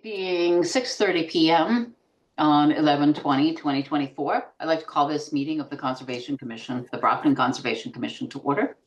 Being 6:30 p.m. on 11/20/2024, I'd like to call this meeting of the Conservation Commission, the Brockton Conservation Commission, to order.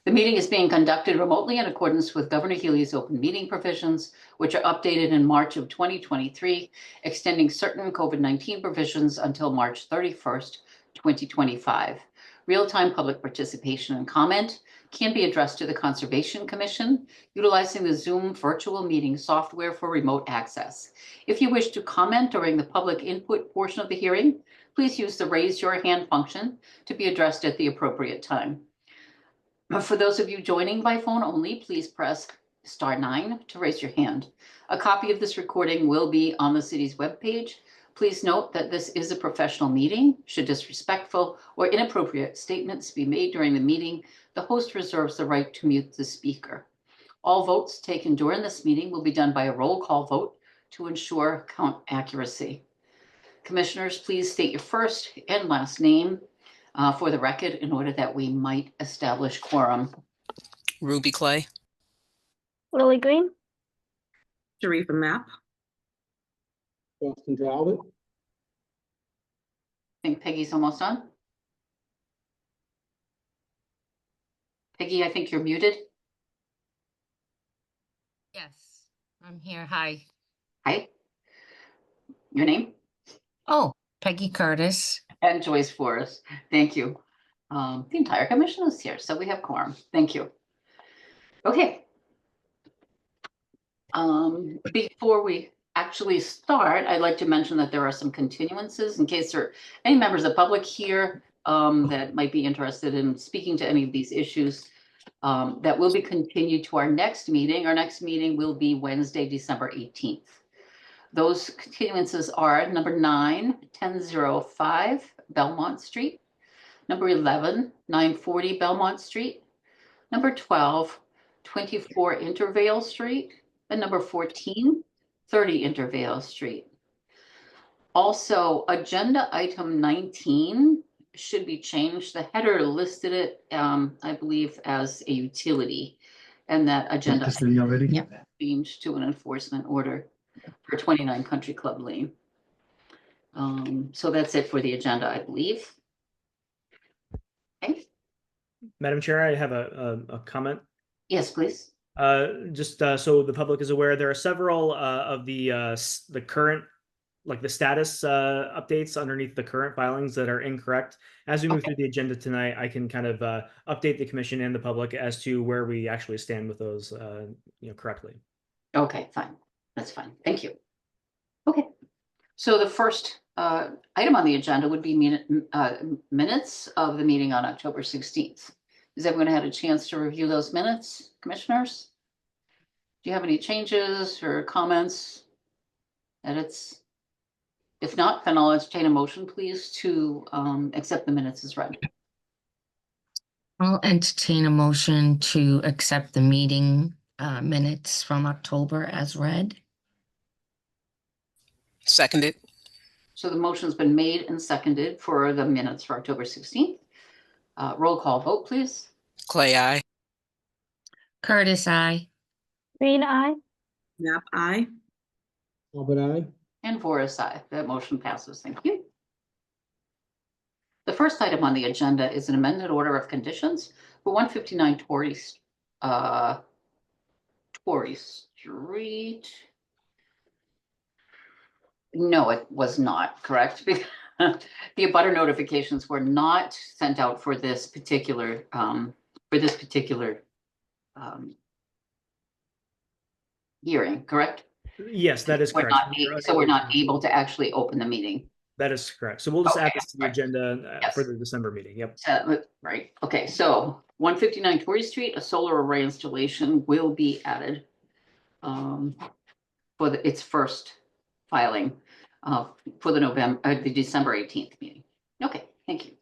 The meeting is being conducted remotely in accordance with Governor Healy's open meeting provisions, which are updated in March of 2023, extending certain COVID-19 provisions until March 31st, 2025. Real-time public participation and comment can be addressed to the Conservation Commission utilizing the Zoom virtual meeting software for remote access. If you wish to comment during the public input portion of the hearing, please use the raise your hand function to be addressed at the appropriate time. For those of you joining by phone only, please press *9 to raise your hand. A copy of this recording will be on the city's webpage. Please note that this is a professional meeting. Should disrespectful or inappropriate statements be made during the meeting, the host reserves the right to mute the speaker. All votes taken during this meeting will be done by a roll call vote to ensure count accuracy. Commissioners, please state your first and last name for the record in order that we might establish quorum. Ruby Clay. Lily Green. Sharifa Mapp. Boston Talbot. I think Peggy's almost on. Peggy, I think you're muted. Yes, I'm here. Hi. Hi. Your name? Oh, Peggy Curtis. And Joyce Forrest. Thank you. The entire commission is here, so we have quorum. Thank you. Okay. Before we actually start, I'd like to mention that there are some continuances in case there are any members of the public here that might be interested in speaking to any of these issues that will be continued to our next meeting. Our next meeting will be Wednesday, December 18th. Those continuances are number 9, 1005 Belmont Street, number 11, 940 Belmont Street, number 12, 24 Intervale Street, and number 14, 30 Intervale Street. Also, agenda item 19 should be changed. The header listed it, I believe, as a utility, and that agenda item changed to an enforcement order for 29 Country Club Lane. So that's it for the agenda, I believe. Okay. Madam Chair, I have a comment. Yes, please. Just so the public is aware, there are several of the current, like the status updates underneath the current filings that are incorrect. As we move through the agenda tonight, I can kind of update the commission and the public as to where we actually stand with those, correctly. Okay, fine. That's fine. Thank you. Okay. So the first item on the agenda would be minutes of the meeting on October 16th. Has everyone had a chance to review those minutes, commissioners? Do you have any changes or comments, edits? If not, then I'll entertain a motion, please, to accept the minutes as read. I'll entertain a motion to accept the meeting minutes from October as read. Seconded. So the motion's been made and seconded for the minutes for October 16th. Roll call vote, please. Clay, aye. Curtis, aye. Green, aye. Mapp, aye. Talbot, aye. And Forrest, aye. That motion passes. Thank you. The first item on the agenda is an amended order of conditions for 159 Torrey Street. No, it was not, correct? The abutter notifications were not sent out for this particular hearing, correct? Yes, that is correct. So we're not able to actually open the meeting. That is correct. So we'll just add Okay, this to the agenda yes. for the December meeting. Yep. Right. Okay. So 159 Torrey Street, a solar array installation will be added for its first filing for the December 18th meeting. Okay. Thank you.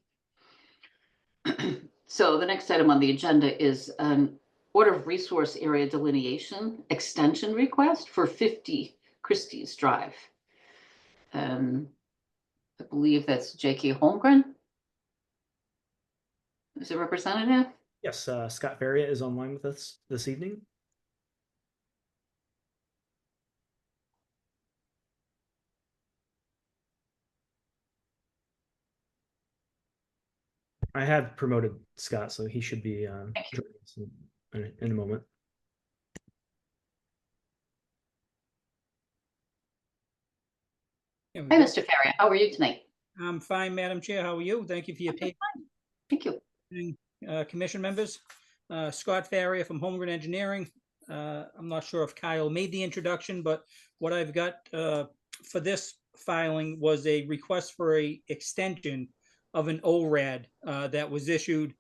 So the next item on the agenda is an order of resource area delineation extension request for 50 Christie's Drive. I believe that's J.K. Holmgren. Is it representative? Yes, Scott Faria is online with us this evening. I have promoted Scott, so he should be Thank you. joining us in a moment. There we Hi, go. Mr. Farrier. How are you tonight? I'm fine, Madam Chair. How are you? Thank you for your I'm doing patience, fine. Thank you. commission members. Scott Farrier from Holmgren Engineering. I'm not sure if Kyle made the introduction, but what I've got for this filing was a request for a extension of an ORAD that was issued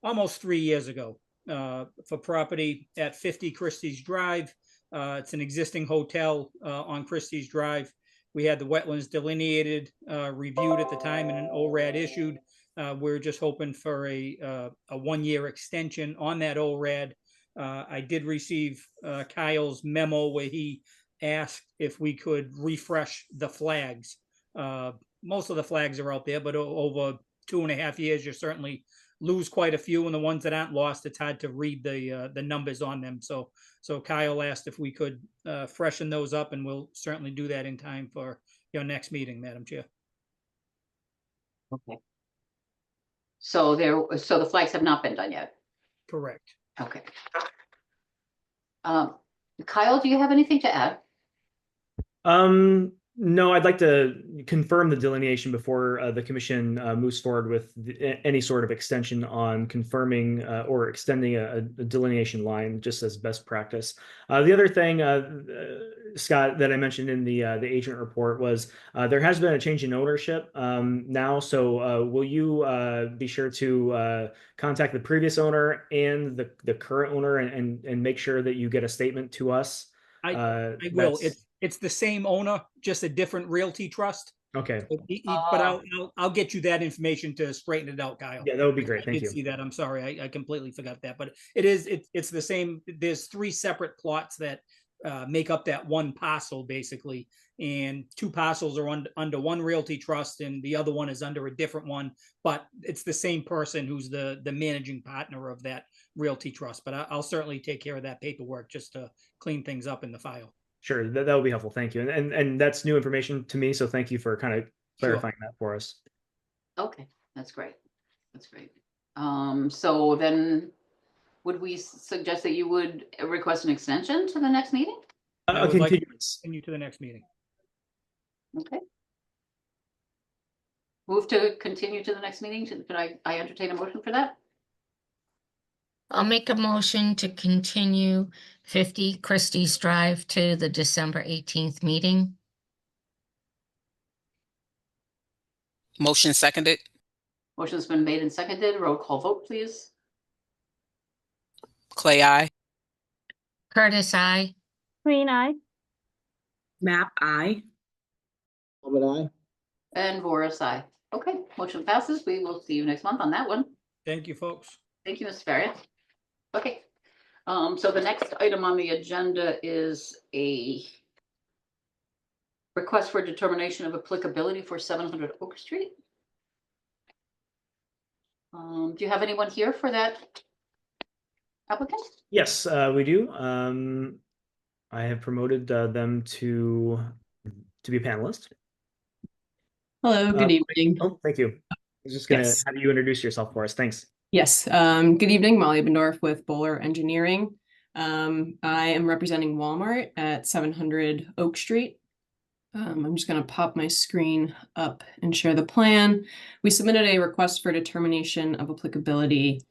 almost 3 years ago for property at 50 Christie's Drive. It's an existing hotel on Christie's Drive. We had the wetlands delineated, reviewed at the time, and an ORAD issued. We're just hoping for a 1 year extension on that ORAD. I did receive Kyle's memo where he asked if we could refresh the flags. Most of the flags are out there, but over 2.5 years, you certainly lose quite a few, and the ones that aren't lost, it's hard to read the numbers on them. So Kyle asked if we could freshen those up, and we'll certainly do that in time for your next meeting, Madam Chair. Okay. So the flags have not been done yet. Correct. Okay. Kyle, do you have anything to add? No, I'd like to confirm the delineation before the commission moves forward with any sort of extension on confirming or extending a delineation line, just as best practice. The other thing, Scott, that I mentioned in the agent report was there has been a change in ownership now. So will you be sure to contact the previous owner and the current owner and make sure that you get a statement to us? I will. It's the same owner, just a different realty trust. Okay. But I'll get you that information to straighten it out, Kyle. Yeah, that would be great. I Thank did you. see that. I'm sorry. I completely forgot that, but it's the same. There's 3 separate plots that make up that one parcel basically, and 2 parcels are under one realty trust and the other one is under a different one, but it's the same person who's the managing partner of that realty trust. But I'll certainly take care of that paperwork just to clean things up in the file. Sure, that would be helpful. Thank you. And that's new information to me, so thank you for kind of clarifying that for us. Okay, that's great. That's great. So then would we suggest that you would request an extension to the next meeting? I A would like to continuance. continue to the next meeting. Okay. Move to continue to the next meeting. Could I entertain a motion for that? I'll make a motion to continue 50 Christie's Drive to the December 18th meeting. Motion seconded. Motion's been made and seconded. Roll call vote, please. Clay, aye. Curtis, I. Green eye. Map I. Talbot, aye. And Boris, aye. Okay, motion passes. We will see you next month on that one. Thank you, folks. Thank you, Ms. Farrier. Okay, so the next item on the agenda is a request for determination of applicability for 700 Oak Street. Do you have anyone here for that applicant? Yes, we do. I have promoted them to be a panelist. Hello, good evening. Oh, thank you. I was just going to Yes. have you introduce yourself for us. Thanks. Yes, good evening, Molly Bendorf with Bowler Engineering. I am representing Walmart at 700 Oak Street. I'm just going to pop my screen up and share the plan. We submitted a request for determination of applicability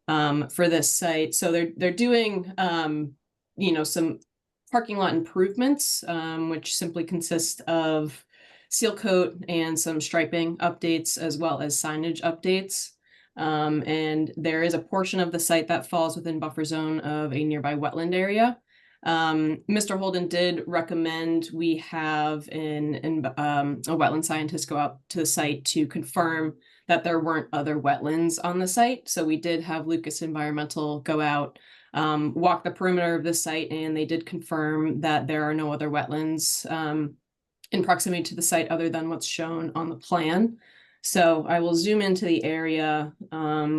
for this site. So they're doing some parking lot improvements, which simply consist of seal coat and some striping updates as well as signage updates. And there is a portion of the site that falls within buffer zone of a nearby wetland area. Mr. Holden did recommend we have a wetland scientist go out to the site to confirm that there weren't other wetlands on the site. So we did have Lucas Environmental go out, walk the perimeter of the site, and they did confirm that there are no other wetlands in proximity to the site other than what's shown on the plan. So I will zoom into the area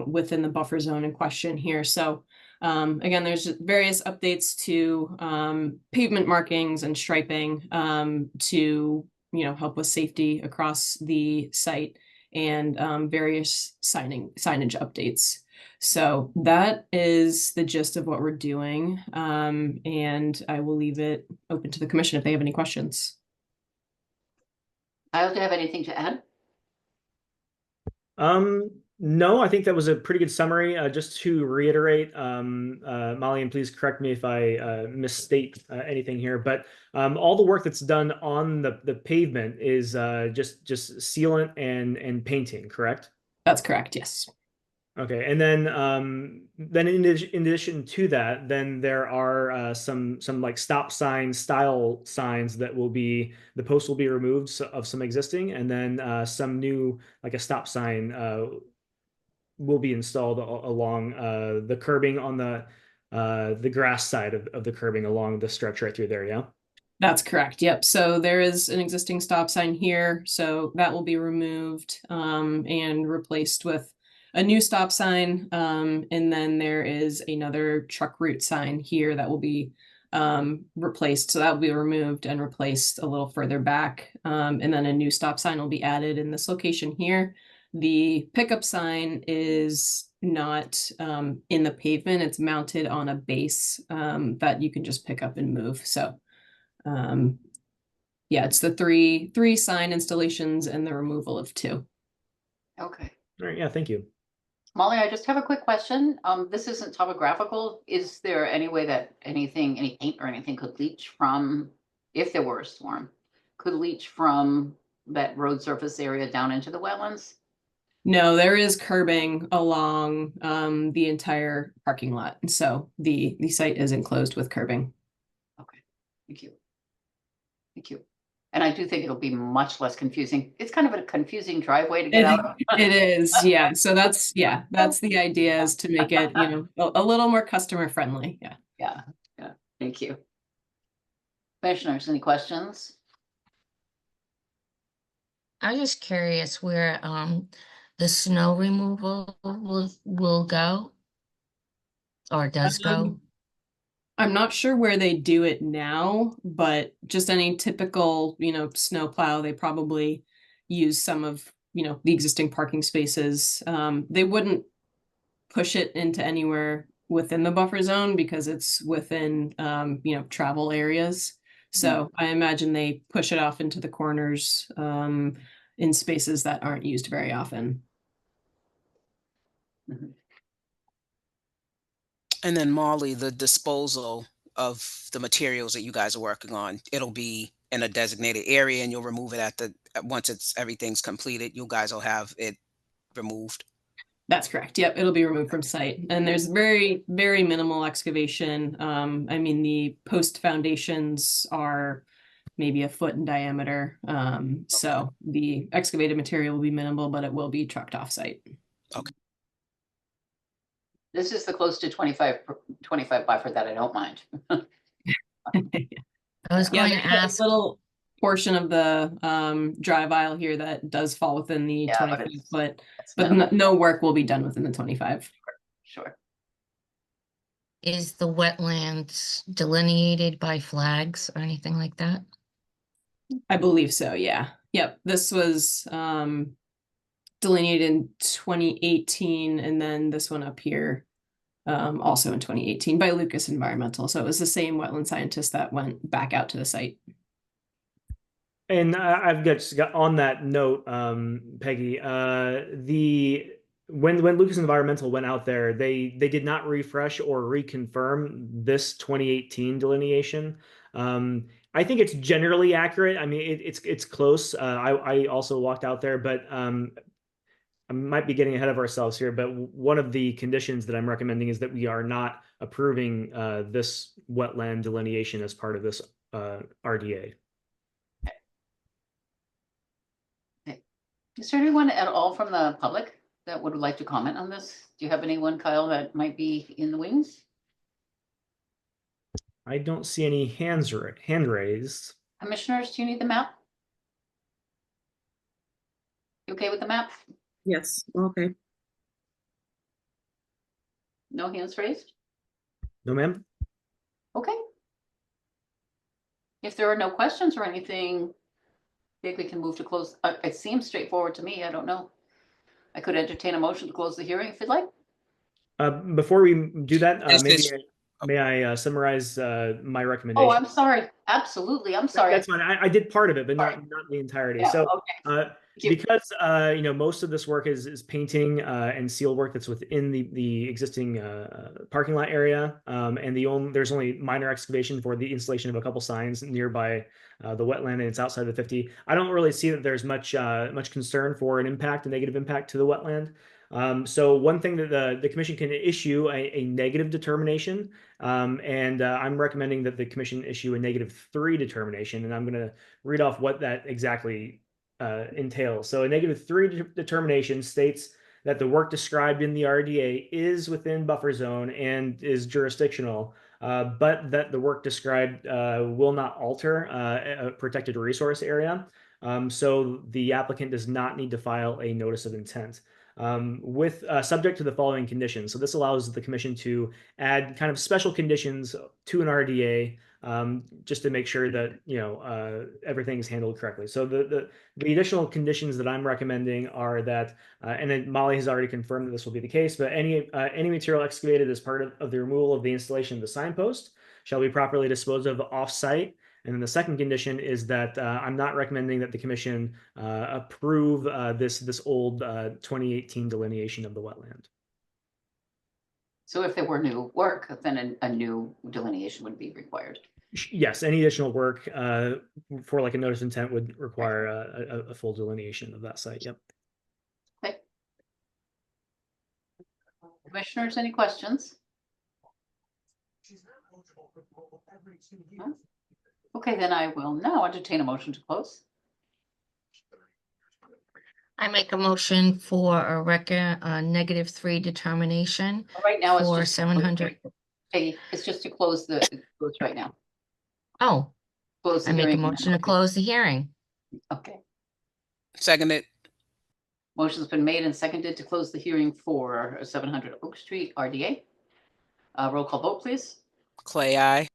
within the buffer zone in question here. So again, there's various updates to pavement markings and striping to help with safety across the site. and various signage updates. So that is the gist of what we're doing. And I will leave it open to the commission if they have any questions. Kyle, do you have anything to add? No, I think that was a pretty good summary. Just to reiterate, Molly, and please correct me if I misstate anything here, but all the work that's done on the pavement is just sealant and painting, correct? That's correct, yes. Okay, and then in addition to that, then there are some like stop sign style signs that will be, the post will be removed of some existing, and then some new, like a stop sign will be installed along the curbing on the grass side of the curbing along the stretch right through there. Yeah. That's correct. Yep. So there is an existing stop sign here, so that will be removed and replaced with a new stop sign. And then there is another truck route sign here that will be replaced. So that will be removed and replaced a little further back. And then a new stop sign will be added in this location here. The pickup sign is not in the pavement. It's mounted on a base that you can just pick up and move. So yeah, it's the three sign installations and the removal of 2. Okay. All right. Yeah. Thank you. Molly, I just have a quick question. This isn't topographical. Is there any way that any paint or anything could leach from, if there were a storm, could leach from that road surface area down into the wetlands? No, there is curbing along the entire parking lot. So the site is enclosed with curbing. Okay, thank you. Thank you. And I do think it'll be much less confusing. It's kind of a confusing driveway to get out. It is, yeah. So that's the idea, is to make it, a little more customer friendly. Yeah. Yeah. Thank you. Commissioners, any questions? I was just curious where the snow removal will go or does go. I'm not sure where they do it now, but just any typical, snow plow, they probably use some of, the existing parking spaces. They wouldn't push it into anywhere within the buffer zone because it's within, travel areas. So I imagine they push it off into the corners in spaces that aren't used very often. Mhm. And then Molly, the disposal of the materials that you guys are working on, it'll be in a designated area and you'll remove it once everything's completed, you guys will have it removed. That's correct. Yep, it'll be removed from site. And there's very, very minimal excavation. I mean, the post foundations are maybe a foot in diameter. So the excavated material will be minimal, but it will be trucked off site. Okay. This is the close to 25 buffer that I don't mind. I was going to there's ask. a little portion of the drive aisle here that does fall within the 25 foot, but no work will be done within the 25. Sure. Is the wetlands delineated by flags or anything like that? I believe so, yeah. Yep, this was delineated in 2018, and then this one up here also in 2018 by Lucas Environmental. So it was the same wetland scientist that went back out to the site. And I've got on that note, Peggy, when Lucas Environmental went out there, they did not refresh or reconfirm this 2018 delineation. I think it's generally accurate. I mean, it's close. I also walked out there, but I might be getting ahead of ourselves here. But one of the conditions that I'm recommending is that we are not approving this wetland delineation as part of this RDA. Is there anyone at all from the public that would like to comment on this? Do you have anyone, Kyle, that might be in the wings? I don't see any hand raised. Commissioners, do you need the map? You okay with the map? Yes, okay. No hands raised? No, ma'am. Okay. If there are no questions or anything, I think we can move to close. It seems straightforward to me. I don't know. I could entertain a motion to close the hearing if you'd like. Before we do that, Is maybe this- may I summarize my Oh, recommendation? I'm sorry. Absolutely. I'm sorry. That's fine. I did part of it, but Sorry. not the entirety. Yeah, So okay. you. because most of this work is painting and seal work that's within the existing parking lot area, and there's only minor excavation for the installation of a couple signs nearby the wetland, and it's outside the 50. I don't really see that there's much concern for a negative impact to the wetland. So one thing that the commission can issue a negative determination, and I'm recommending that the commission issue a -3 determination, and I'm going to read off what that exactly entails. So a -3 determination states that the work described in the RDA is within buffer zone and is jurisdictional, but that the work described will not alter a protected resource area. So the applicant does not need to file a notice of intent. With subject to the following conditions. So this allows the commission to add kind of special conditions to an RDA, just to make sure that everything is handled correctly. So the additional conditions that I'm recommending are that, and then Molly has already confirmed that this will be the case, but any material excavated as part of the removal of the installation of the signpost shall be properly disposed of off-site. And then the second condition is that I'm not recommending that the commission approve this old 2018 delineation of the wetland. So if there were new work, then a new delineation would be required. Yes, any additional work for like a notice of intent would require a full delineation of that site. Yep. Okay. Commissioners, any questions? No? Okay, then I will now entertain a motion to close. I make a motion for a -3 determination Right now, it's for just 700. Peggy, it's just to close close right now. Oh, Close the I make a hearing. motion to close the hearing. Okay. Seconded. Motion's been made and seconded to close the hearing for 700 Oak Street RDA. Roll call vote, please. Clay, I.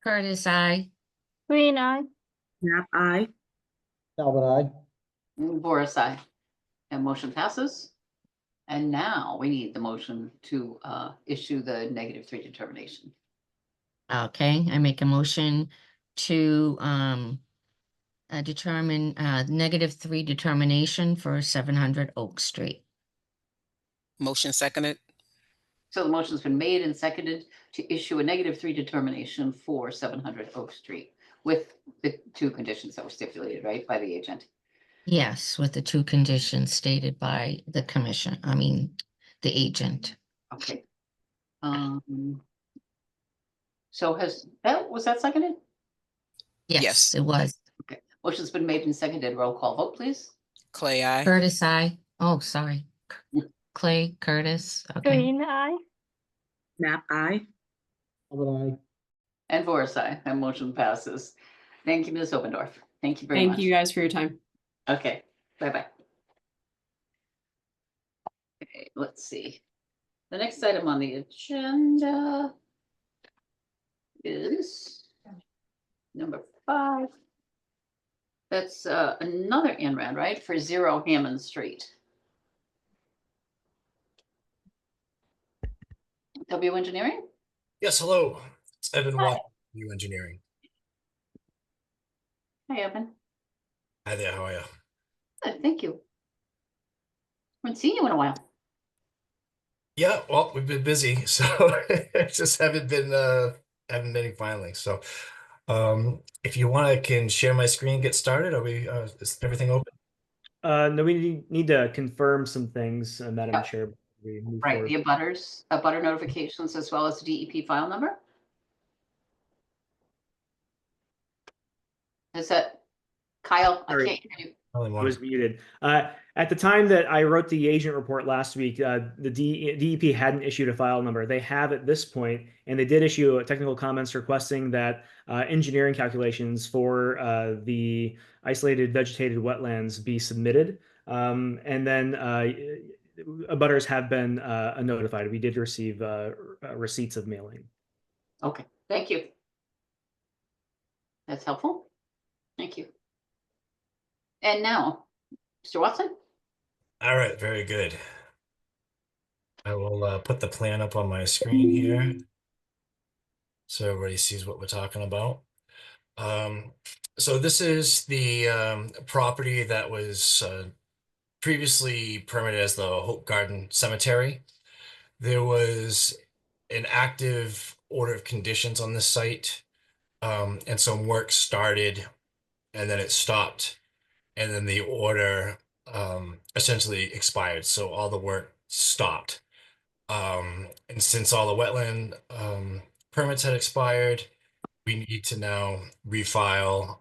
Curtis, I. Green eye. Map I. Talbot, aye. Boris, aye. And motion passes. And now we need the motion to issue the -3 determination. Okay, I make a motion to determine -3 determination for 700 Oak Street. Motion seconded. So the motion's been made and seconded to issue a -3 determination for 700 Oak Street with the two conditions that were stipulated, right, by the agent. Yes, with the two conditions stated by the commission, the agent. Okay. So was that seconded? Yes, Yes. it was. Okay. Motion's been made and seconded. Roll call vote, please. Clay, I. Curtis, I. Oh, sorry. Clay, Curtis. Okay. Green eye. Map I. Talbot, aye. And Boris, aye. That motion passes. Thank you, Ms. Obendorf. Thank you very much. Thank you guys for your time. Okay, bye-bye. Okay, let's see. The next item on the agenda is number 5. That's another INRAD, right, for 0 Hammond Street. W Engineering? Yes, hello. It's Evan Hi. Watt, New Engineering. Hi, Evan. Hi there, how are you? Good, thank you. Haven't seen you in a while. Yeah, well, we've been busy, so just haven't been any filing. So if you want, I can share my screen, get started. Are we is everything open? No, we need to confirm some things, Madam Yeah. Chair. We move Right, forward. the abutter notifications as well as the DEP file number. Is that Kyle? I Sorry. can't hear you. Only I one. was muted. At the time that I wrote the agent report last week, the DEP hadn't issued a file number. They have at this point, and they did issue technical comments requesting that engineering calculations for the isolated vegetated wetlands be submitted. And then abutters have been notified. We did receive receipts of mailing. Okay, thank you. That's helpful. Thank you. And now, Mr. Watson? All right, very good. I will put the plan up on my screen here so everybody sees what we're talking about. So this is the property that was previously permitted as the Hope Garden Cemetery. There was an active order of conditions on this site, and some work started and then it stopped, and then the order essentially expired. So all the work stopped. And since all the wetland permits had expired, we need to now refile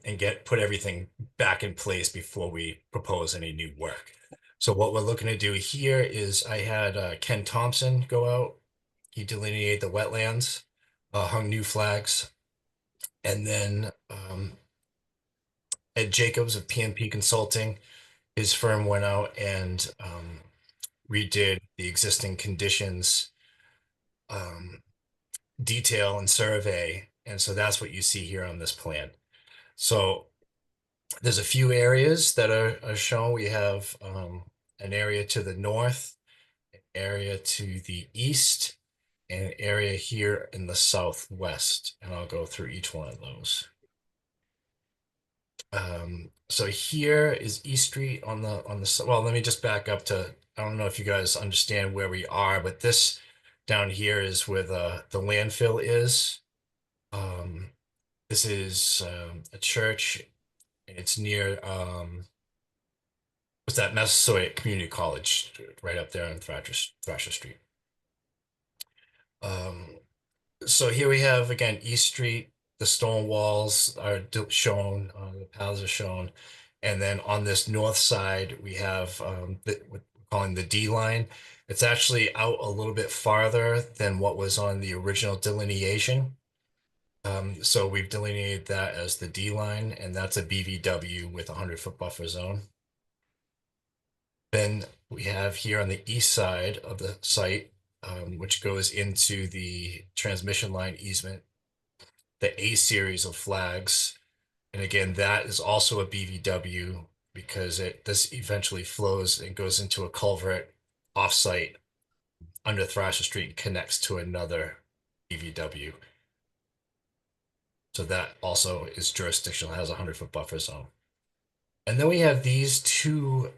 and put everything back in place before we propose any new work. So what we're looking to do here is I had Ken Thompson go out. He delineated the wetlands, hung new flags, and then Ed Jacobs of PMP Consulting, his firm went out and redid the existing conditions detail and survey. And so that's what you see here on this plan. So there's a few areas that are shown. We have an area to the north, an area to the east, and an area here in the southwest. And I'll go through each one of those. So here is East Street on the well, let me just back up to, I don't know if you guys understand where we are, but this down here is where the landfill is. This is a church, and it's near what's that, Massasoit Community College, right up there on Thrasher Street. So here we have again East Street. The stone walls are shown, the paths are shown, and then on this north side we have what we're calling the D line. It's actually out a little bit farther than what was on the original delineation. So we've delineated that as the D line, and that's a BVW with a 100-foot buffer zone. Then we have here on the east side of the site, which goes into the transmission line easement, the A series of flags. And again, that is also a BVW because this eventually flows and goes into a culvert offsite under Thrasher Street and connects to another BVW. So that also is jurisdictional, has a 100-foot buffer zone. And then we have these two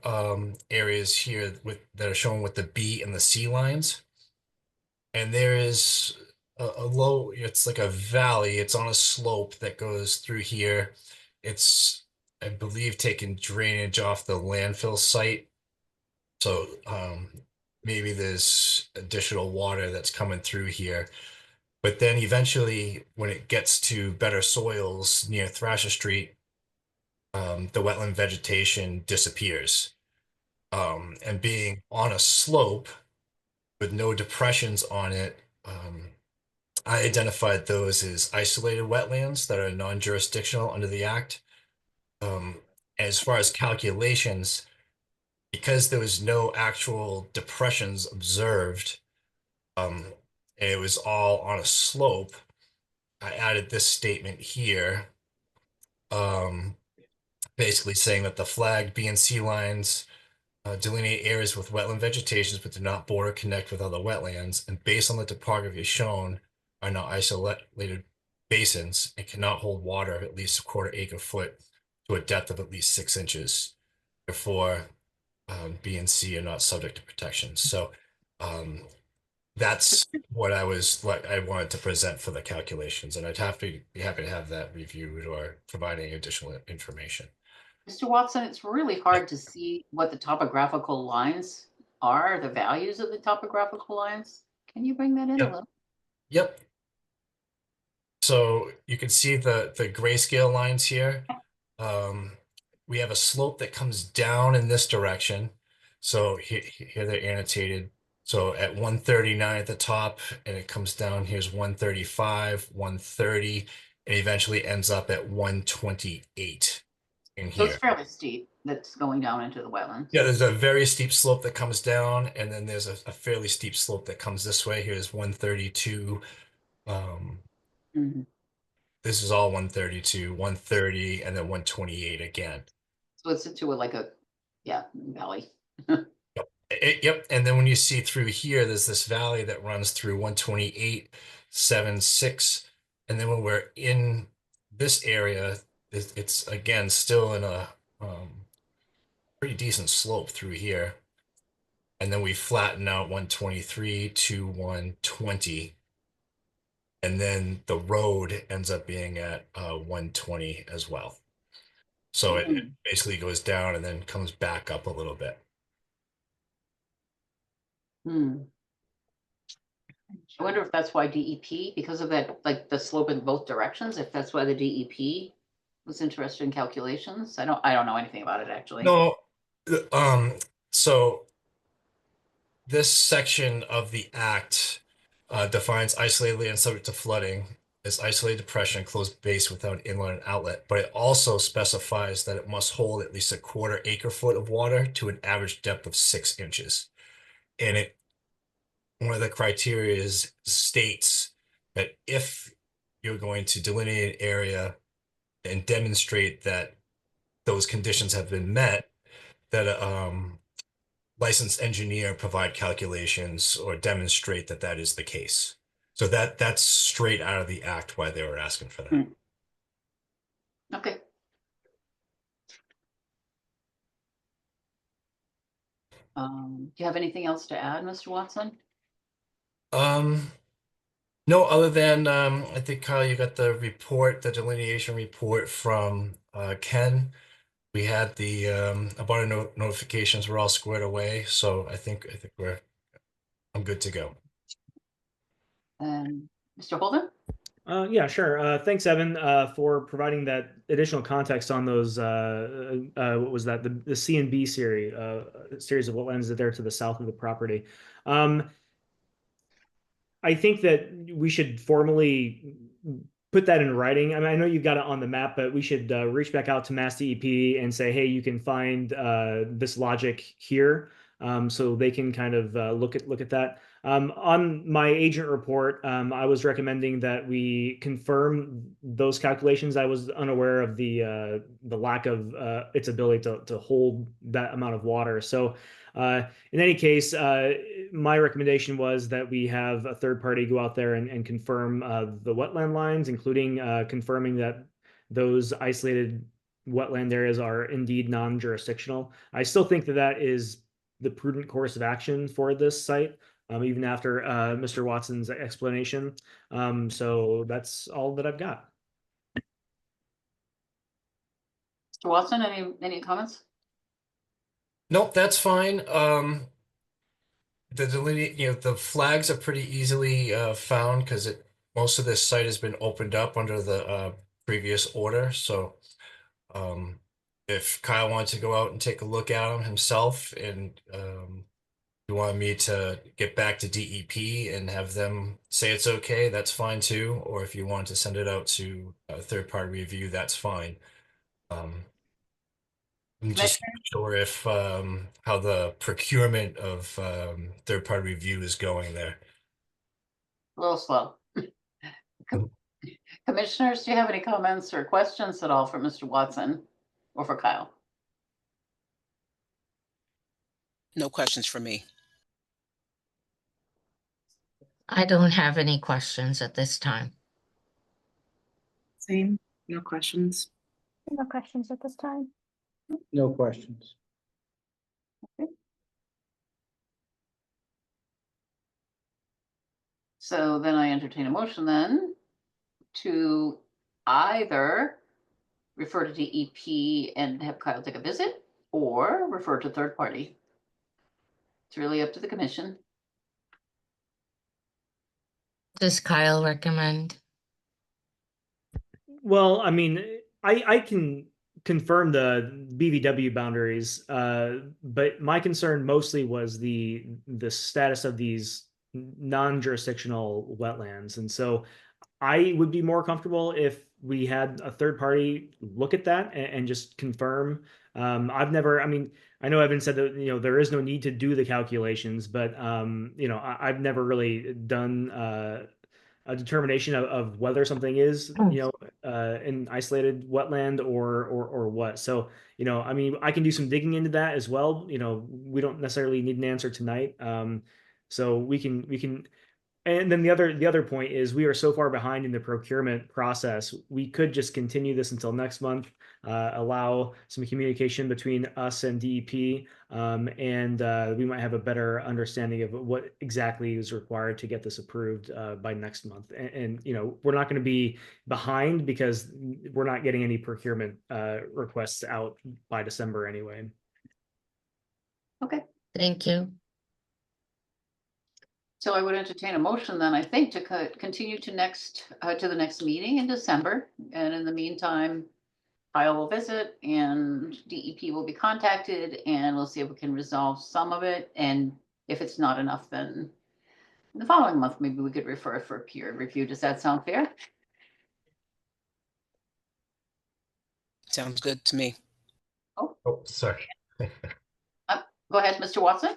areas here that are shown with the B and the C lines. And there is a low, it's like a valley. It's on a slope that goes through here. It's, I believe, taking drainage off the landfill site. So maybe there's additional water that's coming through here. But then eventually, when it gets to better soils near Thrasher Street, the wetland vegetation disappears. And being on a slope with no depressions on it, I identified those as isolated wetlands that are non-jurisdictional under the Act. As far as calculations, because there was no actual depressions observed, and it was all on a slope, I added this statement here, basically saying that the flag B and C lines delineate areas with wetland vegetations but do not border connect with other wetlands, and based on the topography shown, are not isolated basins and cannot hold water of at least a quarter acre foot to a depth of at least 6 inches. Therefore, B and C are not subject to protection. So that's what I wanted to present for the calculations, and I'd be happy to have that reviewed or provide any additional information. Mr. Watson, it's really hard to see what the topographical lines are, the values of the topographical lines. Can you bring that in a little? Yep. So you can see the grayscale lines here. We have a slope that comes down in this direction. So here they're annotated. So at 139 at the top, and it comes down, here's 135, 130, and eventually ends up at 128 in So here. it's fairly steep that's going down into the wetlands. Yeah, there's a very steep slope that comes down, and then there's a fairly steep slope that comes this way. Here's 132. This is all 132, 130, and then 128 again. So it's into like a, valley. Yep. And then when you see through here, there's this valley that runs through 128.76. And then when we're in this area, it's again still in a pretty decent slope through here. And then we flatten out 123 to 120. And then the road ends up being at 120 as well. So it basically goes down and then comes back up a little bit. Hmm. I wonder if that's why DEP, because of that, like the slope in both directions, if that's why the DEP was interested in calculations. I don't know anything about it actually. No, so this section of the act defines isolated land subject to flooding as isolated depression, closed base without inlet and outlet, but it also specifies that it must hold at least a quarter acre foot of water to an average depth of 6 inches. And one of the criteria states that if you're going to delineate an area and demonstrate that those conditions have been met, that licensed engineer provide calculations or demonstrate that that is the case. So that's straight out of the act why they were asking for that. Okay. Do you have anything else to add, Mr. Watson? No, other than I think Kyle, you got the report, the delineation report from Ken. We had the abutter notifications were all squared away, so I think I'm good to go. Mr. Holden? Yeah, sure. Thanks, Evan, for providing that additional context on those. What was that? The C and B series, series of wetlands that are to the south of the property. I think that we should formally put that in writing. I mean, I know you've got it on the map, but we should reach back out to Mass DEP and say, hey, you can find this logic here, so they can kind of look at that. On my agent report, I was recommending that we confirm those calculations. I was unaware of the lack of its ability to hold that amount of water. So in any case, my recommendation was that we have a third party go out there and confirm the wetland lines, including confirming that those isolated wetland areas are indeed non-jurisdictional. I still think that that is the prudent course of action for this site, even after Mr. Watson's explanation. So that's all that I've got. Mr. Watson, any comments? Nope, that's fine. The flags are pretty easily found because most of this site has been opened up under the previous order. So if Kyle wants to go out and take a look at them himself, and you want me to get back to DEP and have them say it's okay, that's fine too. Or if you want to send it out to a third party review, that's fine. I'm just not sure if how the procurement of third party review is going there. A little slow. Commissioners, do you have any comments or questions at all for Mr. Watson or for Kyle? No questions for me. I don't have any questions at this time. Same, no questions. No questions at this time. No questions. So then I entertain a motion then to either refer to DEP and have Kyle take a visit or refer to third party. It's really up to the commission. Does Kyle recommend? Well, I mean, I can confirm the BVW boundaries, but my concern mostly was the status of these non-jurisdictional wetlands. And so I would be more comfortable if we had a third party look at that and just confirm. I've never, I mean, I know Evan said that, there is no need to do the calculations, but, I've never really done a determination of whether something is, an isolated wetland or what. So, I mean, I can do some digging into that as well. We don't necessarily need an answer tonight. So we can. And then the other point is we are so far behind in the procurement process. We could just continue this until next month, allow some communication between us and DEP, and we might have a better understanding of what exactly is required to get this approved by next month. And we're not going to be behind because we're not getting any procurement requests out by December anyway. Okay. Thank you. So I would entertain a motion then, I think, to continue to the next meeting in December. And in the meantime, Kyle will visit and DEP will be contacted and we'll see if we can resolve some of it. And if it's not enough, then in the following month, maybe we could refer for peer review. Does that sound fair? Sounds good to me. Oh, sorry. Go ahead, Mr. Watson.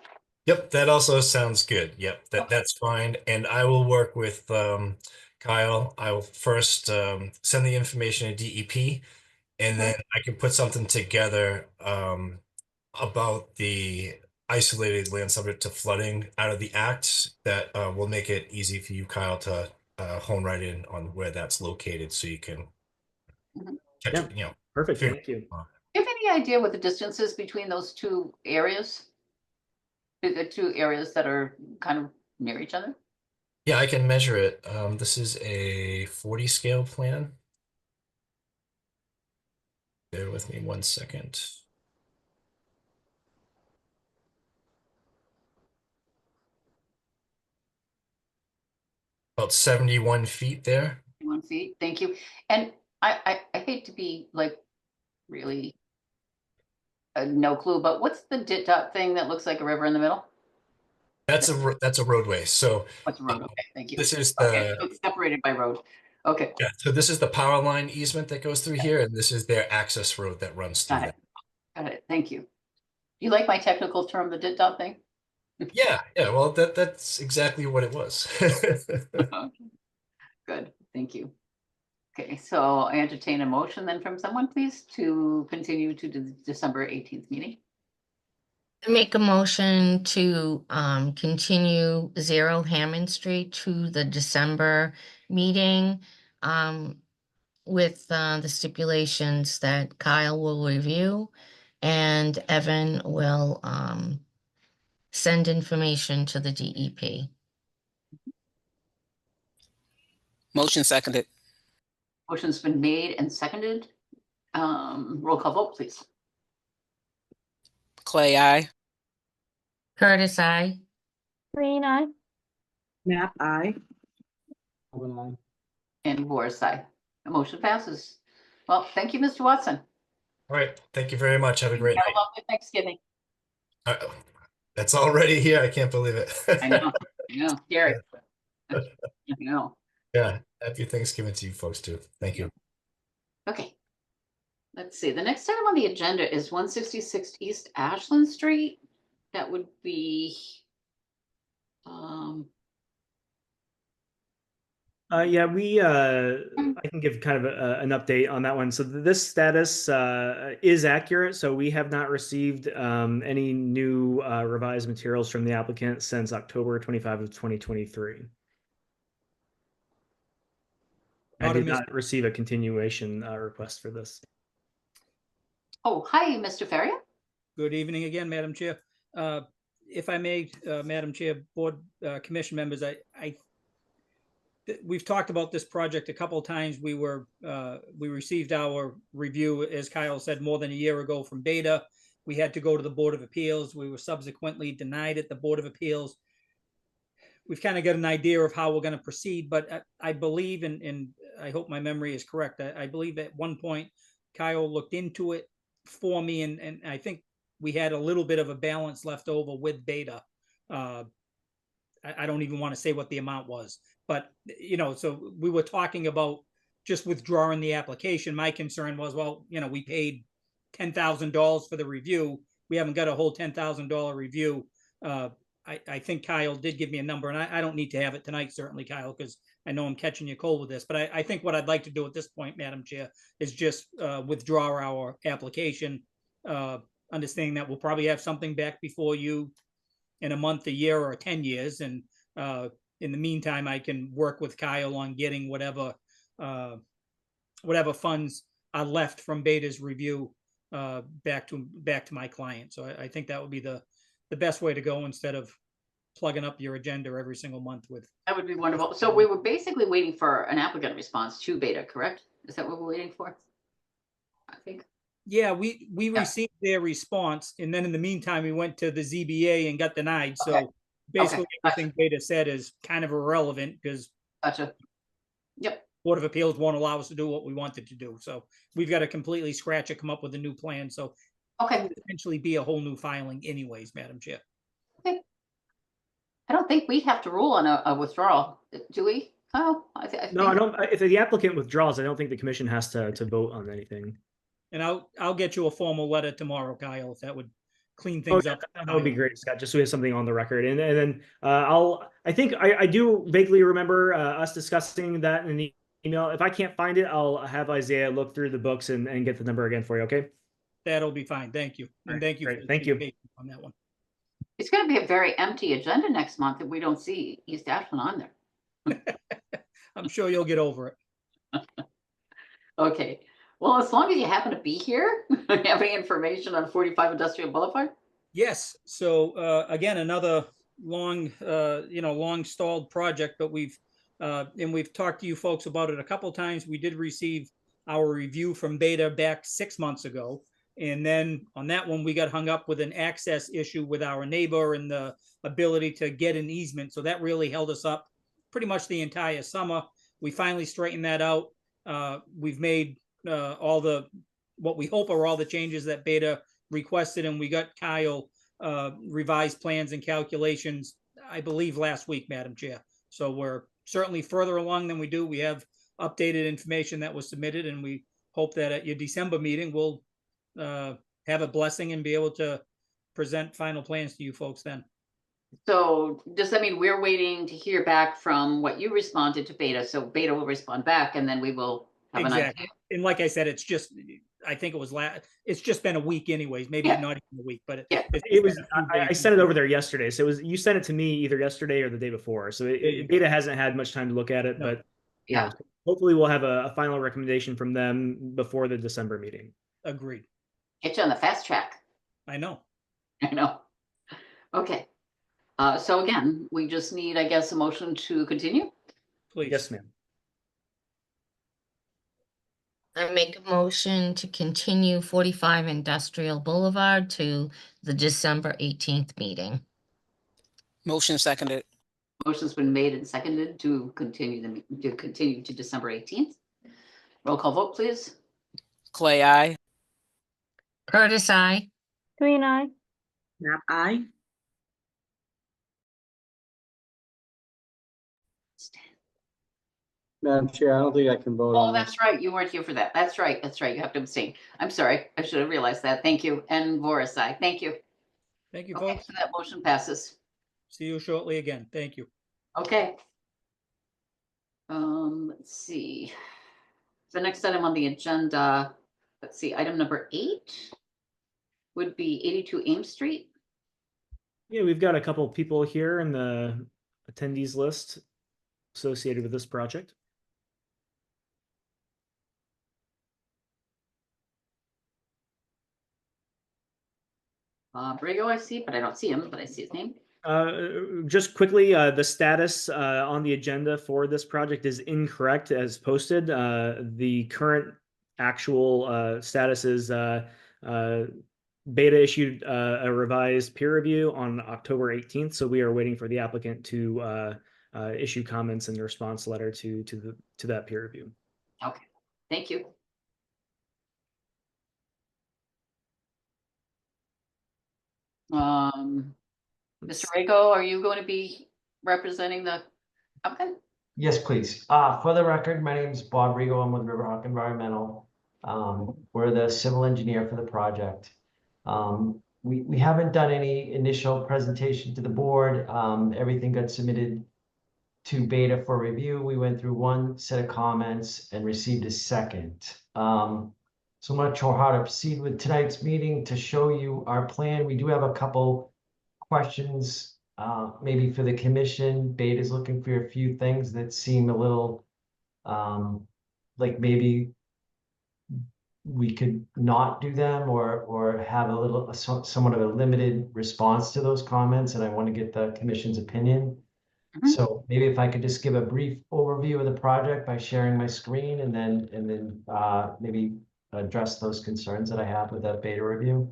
Yep, that also sounds good. Yep, that's fine. And I will work with Kyle. I will first send the information to DEP, and then I can put something together about the isolated land subject to flooding out of the act that will make it easy for you, Kyle, to hone right in on where that's located, so you can catch it. Perfect. figure Thank you. it out. Do you have any idea what the distance is between those two areas? The two areas that are kind of near each other? Yeah, I can measure it. This is a 40 scale plan. Bear with me 1 second. About 71 feet there. 1 feet, thank you. And I hate to be like really no clue, but what's the dit dot thing that looks like a river in the middle? That's a roadway. So What's a road? Okay, thank you. this is Okay, the so it's separated by road. Okay, yeah. So this is the power line easement that goes through here, and this is their access road that runs through got that. it. Got it. Thank you. You like my technical term, the dit dot thing? Yeah, yeah. Well, that's exactly what it was. Okay. Good, thank you. Okay, so I entertain a motion then from someone, please, to continue to the December 18th meeting. Make a motion to continue 0 Hammond Street to the December meeting with the stipulations that Kyle will review and Evan will send information to the DEP. Motion seconded. Motion's been made and seconded. Roll call vote, please. Clay, aye. Curtis, I. Green eye. Nap I. And Boris, aye. The motion passes. Well, thank you, Mr. Watson. All right. Thank you very much. Have a great Have night. a lovely Thanksgiving. That's already here. I can't believe it. I know, Gary. I know. Yeah. Happy Thanksgiving to you folks too. Thank you. Okay. Let's see, the next item on the agenda is 166 East Ashland Street. That would be, Yeah, I can give kind of an update on that one. So this status is accurate. So we have not received any new revised materials from the applicant since October 25 of 2023. I did not receive a continuation request for this. oh, hi, Mr. Ferrier. Good evening again, Madam Chair. If I may, Madam Chair, Board Commission members, we've talked about this project a couple of times. We received our review, as Kyle said, more than a year ago from Beta. We had to go to the Board of Appeals. We were subsequently denied at the Board of Appeals. We've kind of got an idea of how we're going to proceed, but I believe, and I hope my memory is correct, I believe at one point Kyle looked into it for me, and I think we had a little bit of a balance left over with Beta. I don't even want to say what the amount was, but so we were talking about just withdrawing the application. My concern was, well, we paid $10,000 for the review. We haven't got a whole $10,000 review. I think Kyle did give me a number, and I don't need to have it tonight, certainly, Kyle, because I know I'm catching you cold with this, but I think what I'd like to do at this point, Madam Chair, is just withdraw our application, understanding that we'll probably have something back before you in a month, a year, or 10 years. And in the meantime, I can work with Kyle on getting whatever funds are left from Beta's review back to my client. So I think that would be the best way to go, instead of plugging up your agenda every single month with. That would be wonderful. So we were basically waiting for an applicant response to Beta, correct? Is that what we're waiting for? I think. Yeah, we received their response, and then in the meantime, we went to the ZBA and got denied. So Okay. basically, Okay. everything Beta said is kind of irrelevant, because Gotcha. Yep. Board of Appeals won't allow us to do what we wanted to do. So we've got to completely scratch it, come up with a new plan. So it Okay. would essentially be a whole new filing anyways, Madam Chair. I don't think we have to rule on a withdrawal, do we? Oh, I think. No, I don't. If the applicant withdraws, I don't think the commission has to vote on anything. And I'll get you a formal letter tomorrow, Kyle, if that would clean things up. That would be great, Scott, just so we have something on the record. And then I think I do vaguely remember us discussing that in the email. If I can't find it, I'll have Isaiah look through the books and get the number again for you, okay? That'll be fine. Thank you. And thank you Great. for the Thank you. communication on that one. It's going to be a very empty agenda next month if we don't see East Ashland on there. I'm sure you'll get over it. Okay. Well, as long as you happen to be here, have any information on 45 Industrial Boulevard? Yes. So again, another long stalled project, but we've talked to you folks about it a couple times. We did receive our review from Beta back 6 months ago. And then on that one, we got hung up with an access issue with our neighbor and the ability to get an easement. So that really held us up pretty much the entire summer. We finally straightened that out. We've made what we hope are all the changes that Beta requested, and we got Kyle revised plans and calculations, I believe, last week, Madam Chair. So we're certainly further along than we do. We have updated information that was submitted, and we hope that at your December meeting, we'll have a blessing and be able to present final plans to you folks then. So does that mean we're waiting to hear back from what you responded to Beta? So Beta will respond back, and then we will have an idea. And like I said, it's just, I think it was it's just been a week anyways, maybe not even a week, but it was, I sent it over there yesterday. So you sent it to me either yesterday or the day before. So Beta hasn't had much time to look at it, but yeah, hopefully we'll have a final recommendation from them before the December meeting. Agreed. Get you on the fast track. I know. I know. Okay. So again, we just need, I guess, a motion to continue. Please. Yes, ma'am. I make a motion to continue 45 Industrial Boulevard to the December 18th meeting. Motion seconded. Motion's been made and seconded to continue to December 18th. Roll call vote, please. Clay, aye. Curtis, I. Green eye. Map I. Madam Chair, I don't think I can vote Oh, on this. that's right. You weren't here for that. That's right. That's right. You have to abstain. I'm sorry. I should have realized that. Thank you. And Boris, I. Thank you. Thank you, Okay, folks. so that motion passes. See you shortly again. Thank you. Okay. Let's see. The next item on the agenda, let's see, item number 8 would be 82 Ames Street. Yeah, we've got a couple of people here in the attendees list associated with this project. Brigo, I see, but I don't see him, but I see his name. Just quickly, the status on the agenda for this project is incorrect as posted. The current actual status is Beta issued a revised peer review on October 18th, so we are waiting for the applicant to issue comments in the response letter to that peer review. Okay, thank you. Mr. Rego, are you going to be representing the applicant? Yes, please. For the record, my name is Bob Rigo. I'm with Riverhawk Environmental. We're the civil engineer for the project. We haven't done any initial presentation to the board. Everything got submitted to Beta for review. We went through one set of comments and received a second. So I'm not sure how to proceed with tonight's meeting. To show you our plan, we do have a couple questions, maybe for the commission. Beta's looking for a few things that seem a little like maybe we could not do them or have a little somewhat of a limited response to those comments, and I want to get the commission's opinion. Mhm. So maybe if I could just give a brief overview of the project by sharing my screen, and then maybe address those concerns that I have with that beta review.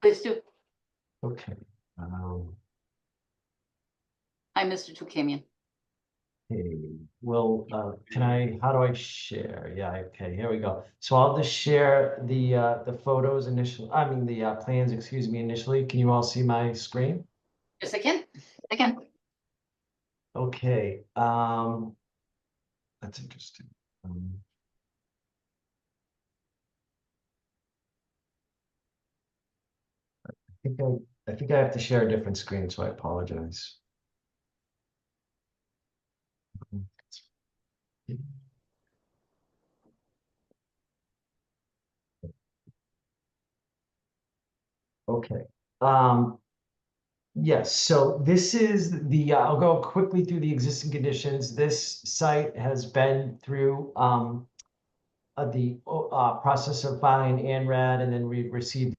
Please do. Okay. Hi, Mr. Tukamian. Okay, well, how do I share? Yeah, okay, here we go. So I'll just share the photos initially, the plans, excuse me, initially. Can you all see my screen? Yes, I can. I can. Okay, that's interesting. I think I have to share a different screen, so I apologize. Okay. Yes, so this is I'll go quickly through the existing conditions. This site has been through the process of filing ANRAD, and then we've received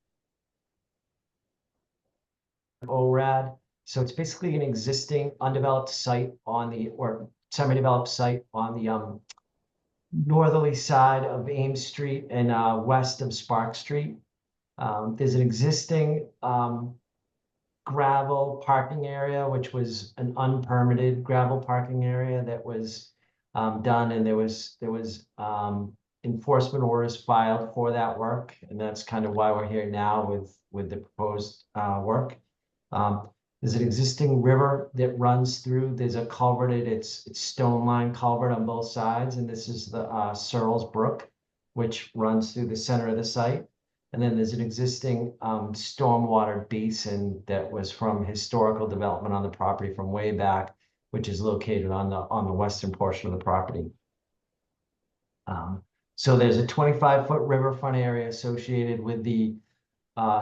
ORAD. So it's basically an existing undeveloped site or semi-developed site on the northerly side of Ames Street and west of Spark Street. There's an existing gravel parking area, which was an unpermitted gravel parking area that was done, and there was enforcement orders filed for that work, and that's kind of why we're here now with the proposed work. There's an existing river that runs through. There's a culverted, it's stone line culvert on both sides, and this is the Searles Brook, which runs through the center of the site. And then there's an existing stormwater basin that was from historical development on the property from way back, which is located on the western portion of the property. So there's a 25-foot riverfront area associated with the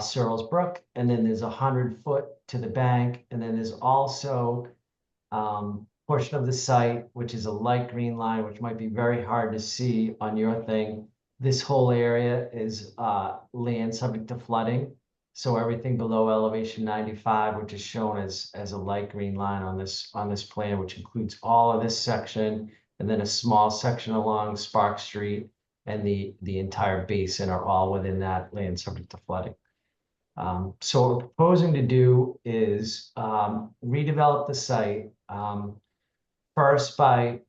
Searles Brook, and then there's 100-foot to the bank, and then there's also portion of the site, which is a light green line, which might be very hard to see on your thing. This whole area is land subject to flooding. So everything below elevation 95, which is shown as a light green line on this plan, which includes all of this section, and then a small section along Spark Street, and the entire basin are all within that land subject to flooding. So what we're proposing to do is redevelop the site, first by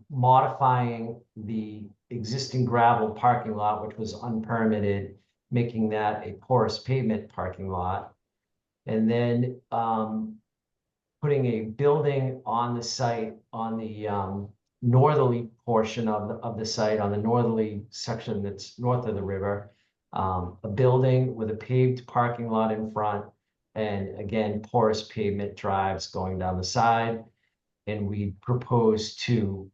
modifying the existing gravel parking lot, which was unpermitted, making that a porous pavement parking lot, and then putting a building on the site on the northerly portion of the site, on the northerly section that's north of the river, a building with a paved parking lot in front, and again, porous pavement drives going down the side. And we propose to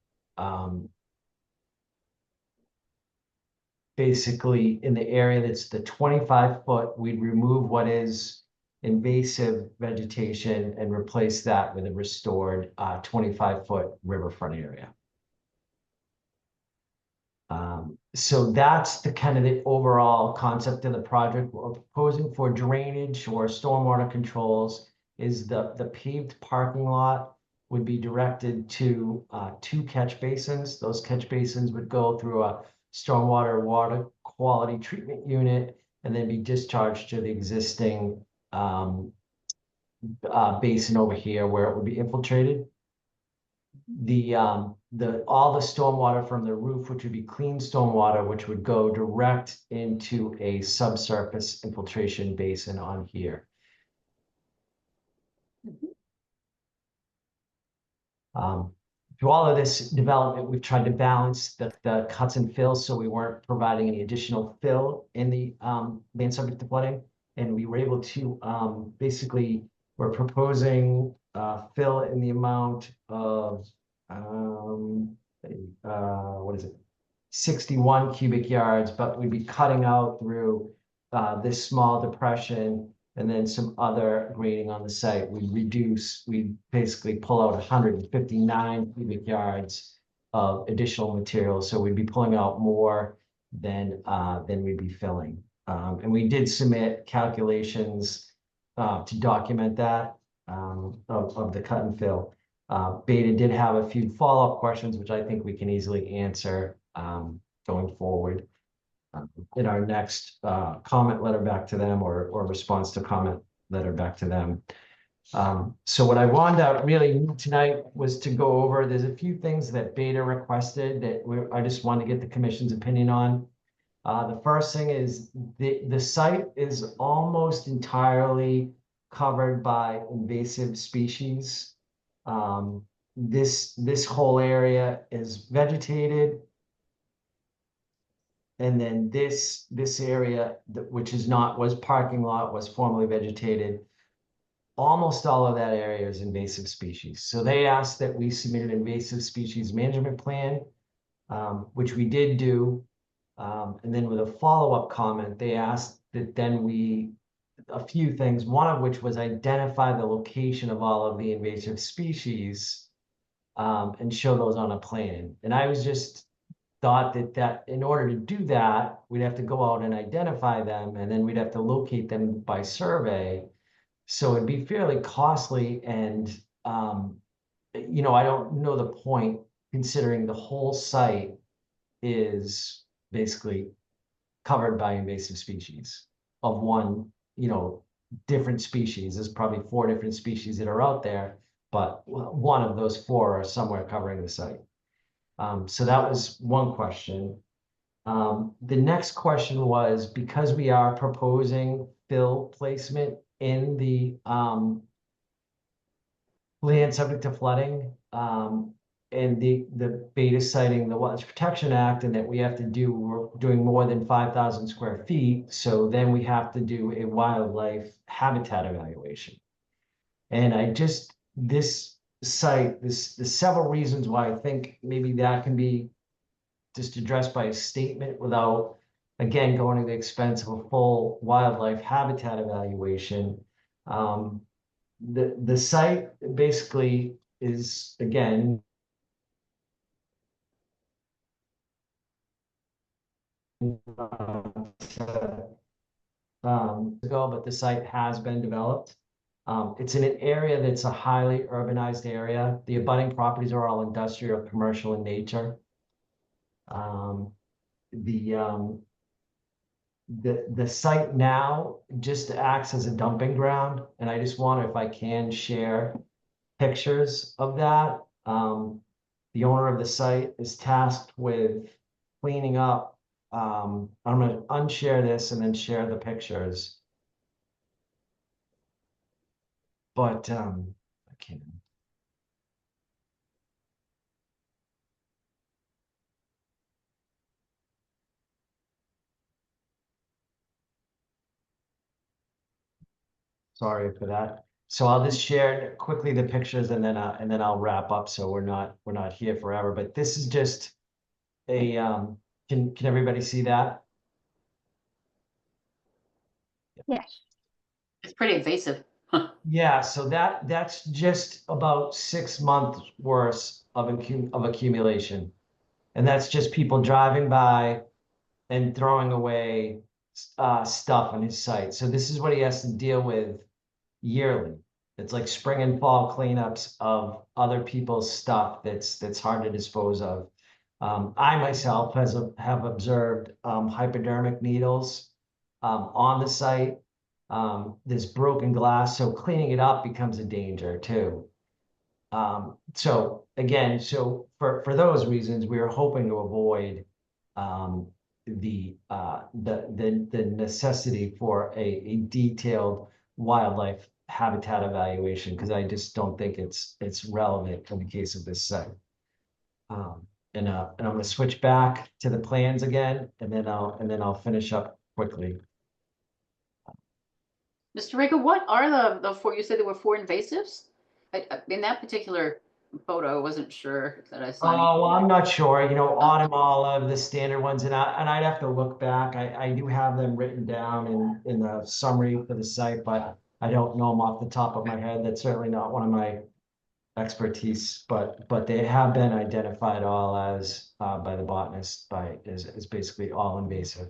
basically, in the area that's the 25-foot, we'd remove what is invasive vegetation and replace that with a restored 25-foot riverfront area. So that's the kind of the overall concept of the project. What we're proposing for drainage or stormwater controls is the paved parking lot would be directed to 2 catch basins. Those catch basins would go through a stormwater water quality treatment unit and then be discharged to the existing basin over here where it would be infiltrated. All the stormwater from the roof, which would be clean stormwater, which would go direct into a subsurface infiltration basin on here. Through all of this development, we've tried to balance the cuts and fills, so we weren't providing any additional fill in the land subject to flooding, and we were able to basically, we're proposing fill in the amount of, what is it? 61 cubic yards, but we'd be cutting out through this small depression and then some other grading on the site. We'd basically pull out 159 cubic yards of additional material. So we'd be pulling out more than we'd be filling. And we did submit calculations to document that of the cut and fill. Beta did have a few follow-up questions, which I think we can easily answer going forward in our next comment letter back to them or response to comment letter back to them. So what I wanted to really tonight was to go over, there's a few things that Beta requested that I just wanted to get the commission's opinion on. The first thing is the site is almost entirely covered by invasive species. This whole area is vegetated. And then this area, which was parking lot, was formerly vegetated. Almost all of that area is invasive species. So they asked that we submit an invasive species management plan, which we did do. And then with a follow-up comment, they asked that then a few things, one of which was identify the location of all of the invasive species and show those on a plan. And I was just thought that in order to do that, we'd have to go out and identify them, and then we'd have to locate them by survey. So it'd be fairly costly, and I don't know the point, considering the whole site is basically covered by invasive species of one, different species. There's probably 4 different species that are out there, but one of those 4 are somewhere covering the site. So that was one question. The next question was, because we are proposing fill placement in the land subject to flooding, and the Beta citing the Wetlands Protection Act, and that we're doing more than 5,000 square feet. So then we have to do a wildlife habitat evaluation. And this site, there's several reasons why I think maybe that can be just addressed by a statement without, again, going to the expense of a full wildlife habitat evaluation. The site basically is, again, but the site has been developed. It's in an area that's a highly urbanized area. The abutting properties are all industrial, commercial in nature. The site now just acts as a dumping ground, and I just want to, if I can, share pictures of that. The owner of the site is tasked with cleaning up. I'm going to unshare this and then share the pictures. But I can't. Sorry for that. So I'll just share quickly the pictures, and then I'll wrap up. So we're not here forever. But this is just a can everybody see that? Yes. It's pretty invasive. Yeah, so that's just about 6 months worth of accumulation. And that's just people driving by and throwing away stuff on his site. So this is what he has to deal with yearly. It's like spring and fall cleanups of other people's stuff that's hard to dispose of. I myself have observed hypodermic needles on the site. There's broken glass, so cleaning it up becomes a danger too. So again, for those reasons, we are hoping to avoid the necessity for a detailed wildlife habitat evaluation, because I just don't think it's relevant in the case of this site. And I'm going to switch back to the plans again, and then I'll finish up quickly. Mr. Rieger, what are the 4? You said there were 4 invasives? In that particular photo, I wasn't sure that I saw. Oh, well, I'm not sure, you know, autumn olive, the standard ones, and I'd have to look back. I do have them written down in the summary for the site, but I don't know them off the top of my head. That's certainly not one of my expertise, but they have been identified all as by the botanist as basically all invasive.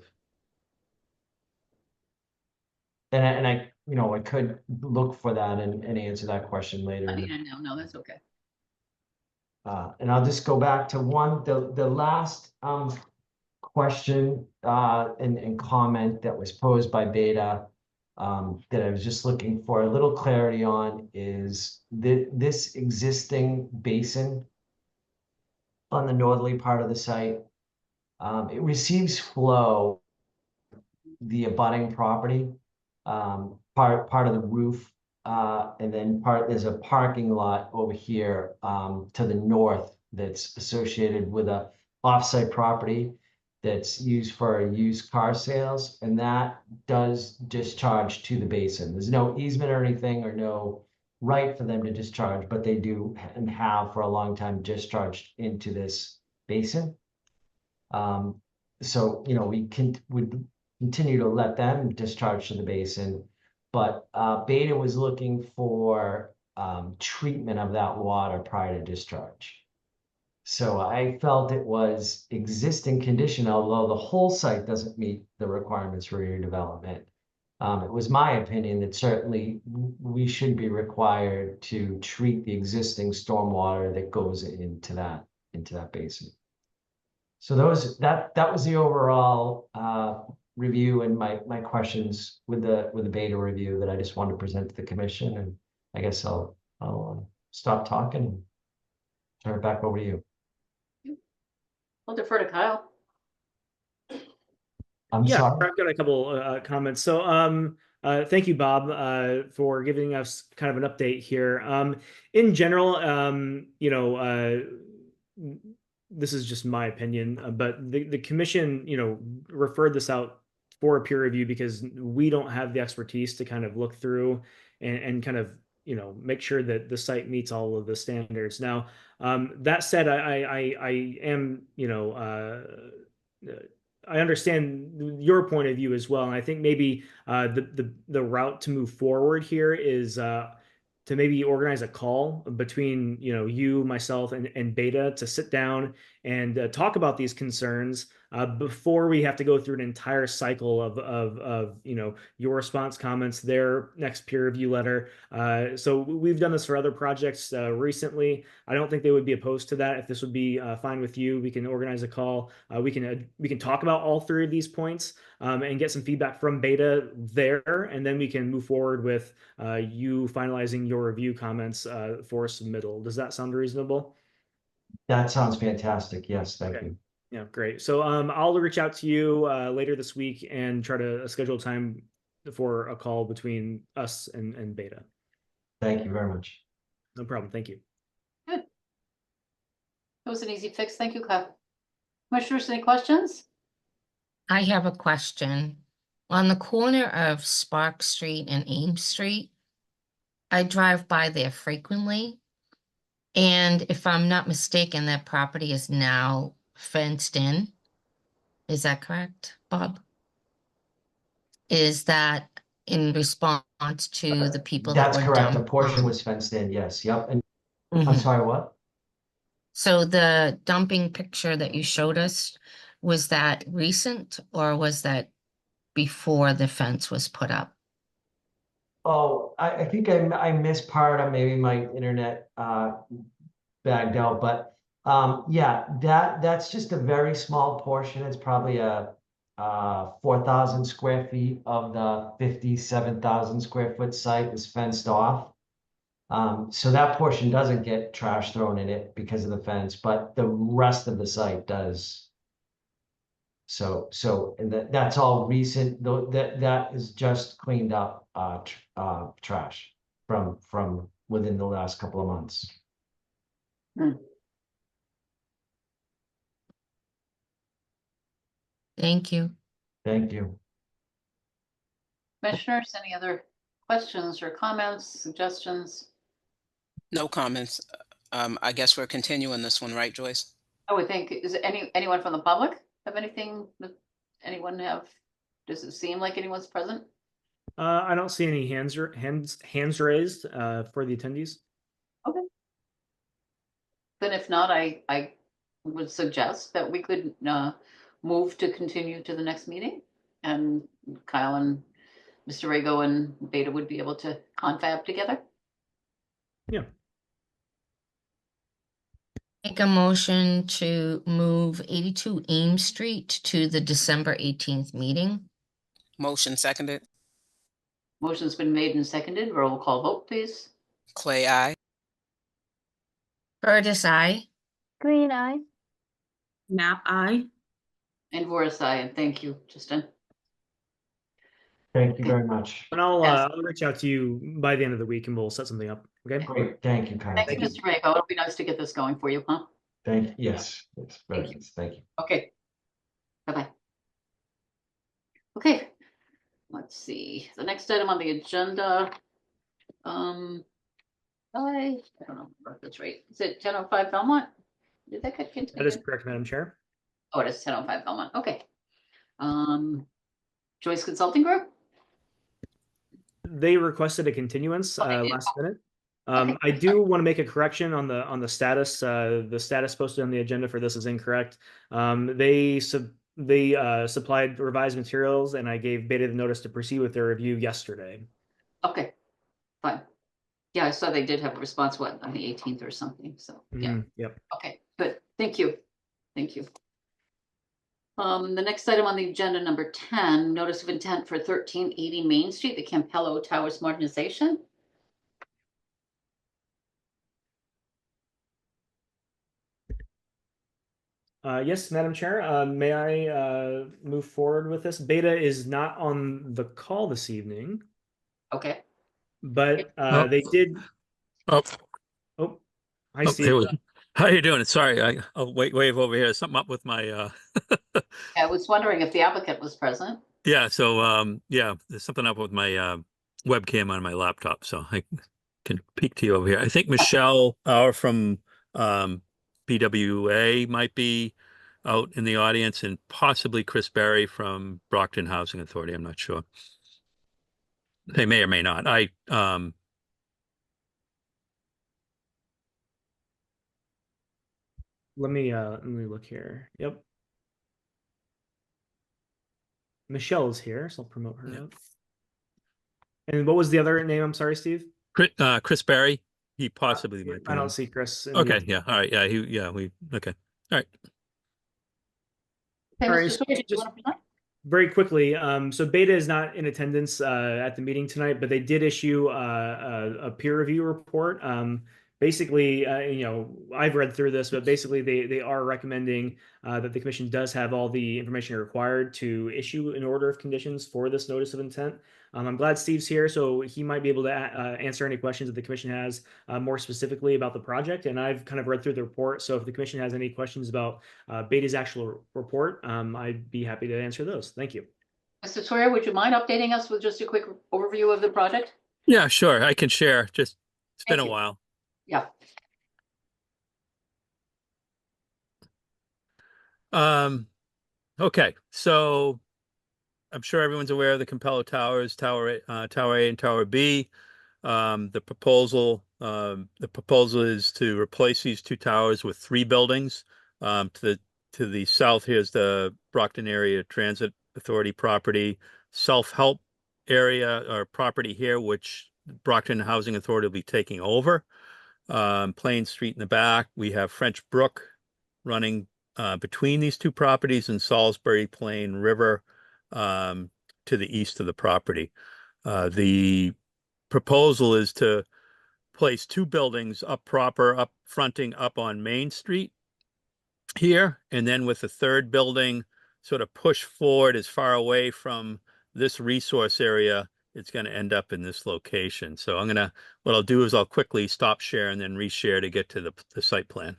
And I, you know, I could look for that and answer that question later. Yeah, no, that's okay. And I'll just go back to the last question and comment that was posed by Beta that I was just looking for a little clarity on is this existing basin on the northerly part of the site. It receives flow the abutting property, part of the roof, and then there's a parking lot over here to the north that's associated with a offsite property that's used for used car sales, and that does discharge to the basin. There's no easement or anything or no right for them to discharge, but they do and have for a long time discharged into this basin. So, you know, would continue to let them discharge to the basin, but Beta was looking for treatment of that water prior to discharge. So I felt it was existing condition, although the whole site doesn't meet the requirements for redevelopment. It was my opinion that certainly we should be required to treat the existing stormwater that goes into that basin. So that was the overall review and my questions with the Beta review that I just wanted to present to the commission, and I guess I'll stop talking and turn it back over to you. I'll defer to Kyle. I'm Yeah, sorry. I've got a couple comments. So, thank you, Bob, for giving us kind of an update here. In general, you know, this is just my opinion, but the commission, you know, referred this out for a peer review because we don't have the expertise to kind of look through and kind of, you know, make sure that the site meets all of the standards. Now, that said, I am, you know, I understand your point of view as well, and I think maybe the route to move forward here is to maybe organize a call between, you know, you, myself, and Beta to sit down and talk about these concerns before we have to go through an entire cycle of you know, your response comments, their next peer review letter. So we've done this for other projects recently. I don't think they would be opposed to that. If this would be fine with you, we can organize a call. We can talk about all three of these points and get some feedback from Beta there, and then we can move forward with you finalizing your review comments for submittal. Does that sound reasonable? That sounds fantastic. Yes, thank you. Yeah, great. So I'll reach out to you later this week and try to schedule time for a call between us and Beta. Thank you very much. No problem. Thank you. Good. That was an easy fix. Thank you, Kyle. Commissioners, any questions? I have a question. On the corner of Spark Street and Ames Street, I drive by there frequently. And if I'm not mistaken, that property is now fenced in. Is that correct, Bob? Is that in response to the people that That's were correct. A dumped? portion was fenced in. Yes. Yep. And I'm Mhm. sorry, what? So the dumping picture that you showed us, was that recent or was that before the fence was put up? Oh, I think I missed part of maybe my internet bagged out, but yeah, that's just a very small portion. It's probably a 4,000 square feet of the 57,000 square foot site is fenced off. So that portion doesn't get trash thrown in it because of the fence, but the rest of the site does. So and that's all recent, though that is just cleaned up trash from within the last couple of months. Thank you. Thank you. Commissioners, any other questions or comments, suggestions? No comments. I guess we're continuing this one, right, Joyce? I would think, is anyone from the public have anything that anyone have? Does it seem like anyone's present? I don't see any hands raised for the attendees. Okay. Then if not, I would suggest that we could move to continue to the next meeting. And Kyle and Mr. Rego and Beta would be able to confab together. Yeah. Make a motion to move 82 Ames Street to the December 18th meeting. Motion seconded. Motion's been made and seconded. Roll call vote, please. Clay, I. Curtis, I. Green eye. Nap I. And Voris, aye. And thank you, Justin. Thank you very much. And I'll Yes. I'll reach out to you by the end of the week and we'll set something up. Okay. Great, thank you, Kyle. Thank you, Mr. Rego. It'll be nice to get this going for you, huh? Yes, very Thank you. nice, thank you. Okay. Bye-bye. Okay. Let's see. The next item on the agenda. I don't know if that's right. Is it 10:05 Belmont? Did that get continued? That is correct, Madam Chair. Oh, it is 10:05 Belmont. Okay. Joyce Consulting Group? They requested a continuance Oh, they did. last minute. Okay. I do want to make a correction on the status. The status posted on the agenda for this is incorrect. They supplied revised materials, and I gave Beta the notice to proceed with their review yesterday. Okay, fine. Yeah, I saw they did have a response, what, on the 18th or something, so, yeah, Mhm, Yep. okay, good, thank you, thank you. The next item on the agenda, number 10, notice of intent for 1380 Main Street, the Campello Towers modernization. Yes, Madam Chair, may I move forward with this? Beta is not on the call this evening, Okay, but Oh. they did. Oh, Oh, hi, oh, Steve. here we go. How you doing? Sorry, I'll wave over here. Something up with my I was wondering if the applicant was present. yeah, so yeah, there's something up with my webcam on my laptop, so I can peek to you over here. I think Michelle from BWA might be out in the audience, and possibly Chris Berry from Brockton Housing Authority. I'm not sure. They may or may not. Let me look here. Yep. Michelle is here, so I'll promote her Yeah. up. And what was the other name? I'm sorry, Steve. Chris Berry. He possibly might be I on. don't see Chris. in Okay, the- yeah, all right, okay, all right. Okay, All right, Mr. so Sawyer, did you just- want to present? Very quickly, so Beta is not in attendance at the meeting tonight, but they did issue a peer review report. Basically, I've read through this, but basically they are recommending that the commission does have all the information required to issue an order of conditions for this notice of intent. I'm glad Steve's here, so he might be able to answer any questions that the commission has more specifically about the project. And I've kind of read through the report, so if the commission has any questions about Beta's actual report, I'd be happy to answer those. Thank you. Mr. Sawyer, would you mind updating us with just a quick overview of the project? Yeah, sure, I can share. It's been Thank a you. while. Yeah. Okay, so I'm sure everyone's aware of the Campello Towers, Tower A and Tower B. The proposal is to replace these two towers with three buildings. To the south, here's the Brockton Area Transit Authority property, self-help area or property here, which Brockton Housing Authority will be taking over. Plain Street in the back. We have French Brook running between these two properties, and Salisbury Plain River to the east of the property. The proposal is to place two buildings up fronting up on Main Street here, and then with the third building sort of push forward as far away from this resource area, it's going to end up in this location. So what I'll do is I'll quickly stop share and then reshare to get to the site plan.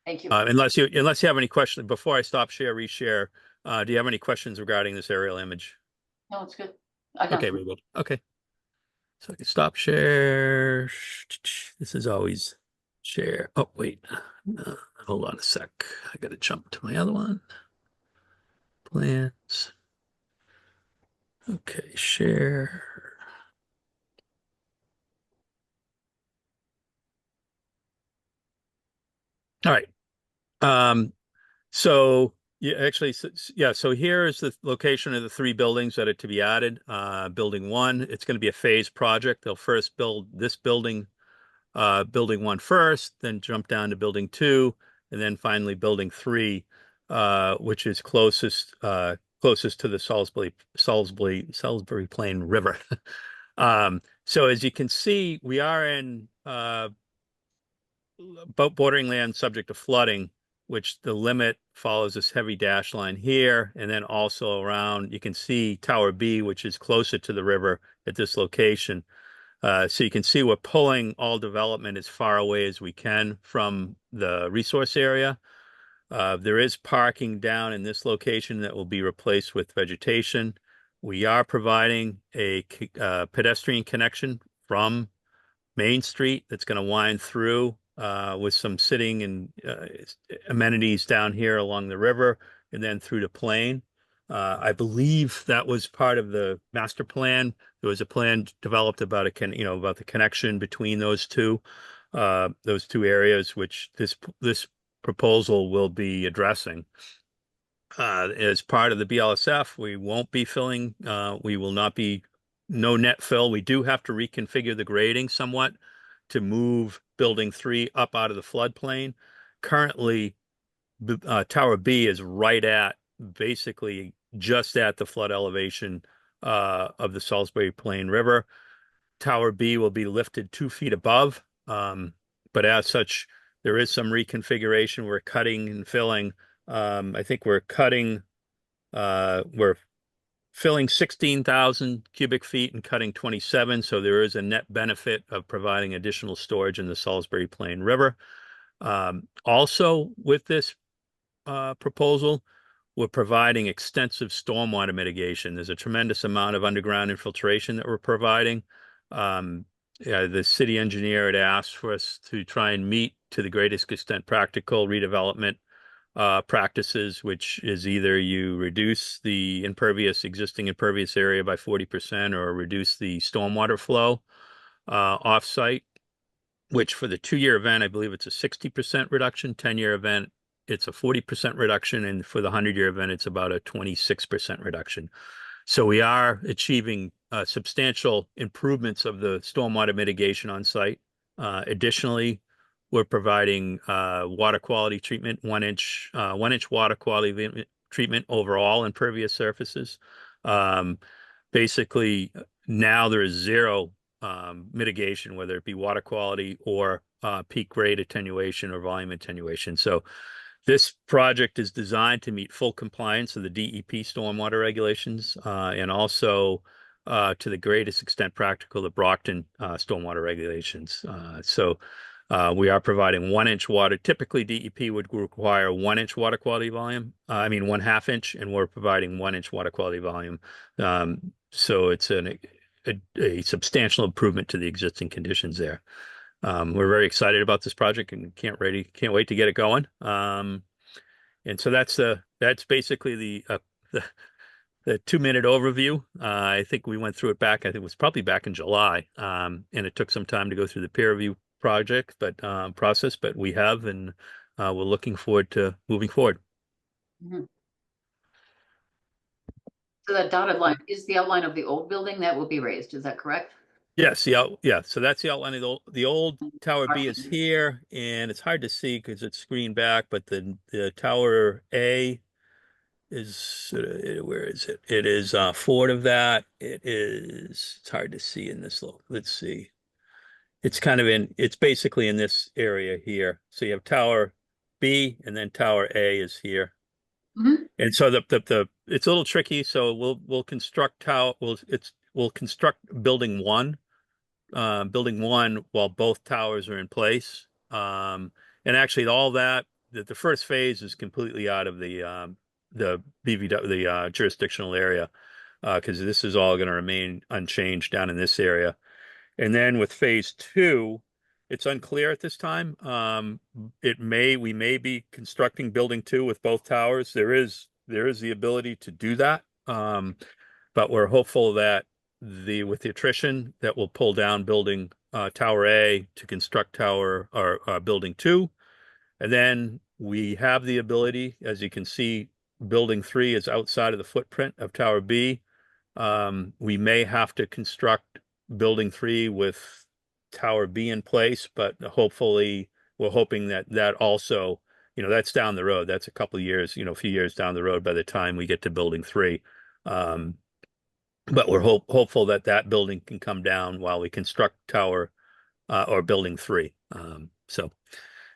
Thank you. Unless you have any questions before I stop share, reshare, do you have any questions regarding this aerial image? No, it's good. I got Okay, it. very good. Okay. So I can stop share. This is always share. Oh, wait. Hold on a sec. I got to jump to my other one. Plans. Okay, share. All right. So yeah, actually, yeah. So here is the location of the three buildings that are to be added. Building one, it's going to be a phased project. They'll first build this building, building one first, then jump down to building two, and then finally building three, which is closest to the Salisbury Plain River. So as you can see, we are in bordering land subject to flooding, which the limit follows this heavy dash line here, and then also around, you can see Tower B, which is closer to the river at this location. So you can see we're pulling all development as far away as we can from the resource area. There is parking down in this location that will be replaced with vegetation. We are providing a pedestrian connection from Main Street that's going to wind through with some sitting and amenities down here along the river and then through the plain. I believe that was part of the master plan. There was a plan developed about about the connection between those two areas, which this proposal will be addressing. As part of the BLSF, we won't be filling. We will not be no net fill. We do have to reconfigure the grading somewhat to move building 3 up out of the floodplain. Currently, Tower B is right at basically just at the flood elevation of the Salisbury Plain River. Tower B will be lifted 2 feet above, but as such, there is some reconfiguration. We're cutting and filling. I think we're filling 16,000 cubic feet and cutting 27. So there is a net benefit of providing additional storage in the Salisbury Plain River. Also with this proposal, we're providing extensive stormwater mitigation. There's a tremendous amount of underground infiltration that we're providing. The city engineer had asked for us to try and meet to the greatest extent practical redevelopment practices, which is either you reduce the existing impervious area by 40% or reduce the stormwater flow offsite, which for the 2-year event, I believe it's a 60% reduction, 10-year event, it's a 40% reduction, and for the 100-year event, it's about a 26% reduction. So we are achieving substantial improvements of the stormwater mitigation on site. Additionally, we're providing water quality treatment, 1-inch water quality treatment over all impervious surfaces. Basically, now there is zero mitigation, whether it be water quality or peak grade attenuation or volume attenuation. So this project is designed to meet full compliance of the DEP stormwater regulations and also to the greatest extent practical, the Brockton stormwater regulations. So we are providing 1-inch water. Typically, DEP would require 1-inch water quality volume. 1/2 inch, and we're providing 1-inch water quality volume. So it's a substantial improvement to the existing conditions there. We're very excited about this project and can't wait to get it going. And so that's basically the 2-minute overview. I think we went through it back. I think it was probably back in July, and it took some time to go through the peer review process, but we have, and we're looking forward to moving forward. Mhm. So that dotted line is the outline of the old building that will be raised. Is that correct? Yes, yeah. So that's the outline of the old Tower B is here, and it's hard to see because it's screened back, but the Tower A is where is it? It is forward of that. It's hard to see in this look. Let's see. It's basically in this area here. So you have Tower B and then Tower A is here. Mhm. And so it's a little tricky. So we'll construct building one while both towers are in place. And actually all that, the first phase is completely out of the BVW, the jurisdictional area, because this is all going to remain unchanged down in this area. And then with phase two, it's unclear at this time. We may be constructing building two with both towers. There is the ability to do that. But we're hopeful that with the attrition that will pull down building tower A to construct tower or building two. And then we have the ability, as you can see, building three is outside of the footprint of tower B. We may have to construct building three with tower B in place, but hopefully we're hoping that also, that's down the road. That's a couple of years, a few years down the road by the time we get to building three. But we're hopeful that building can come down while we construct tower or building three. So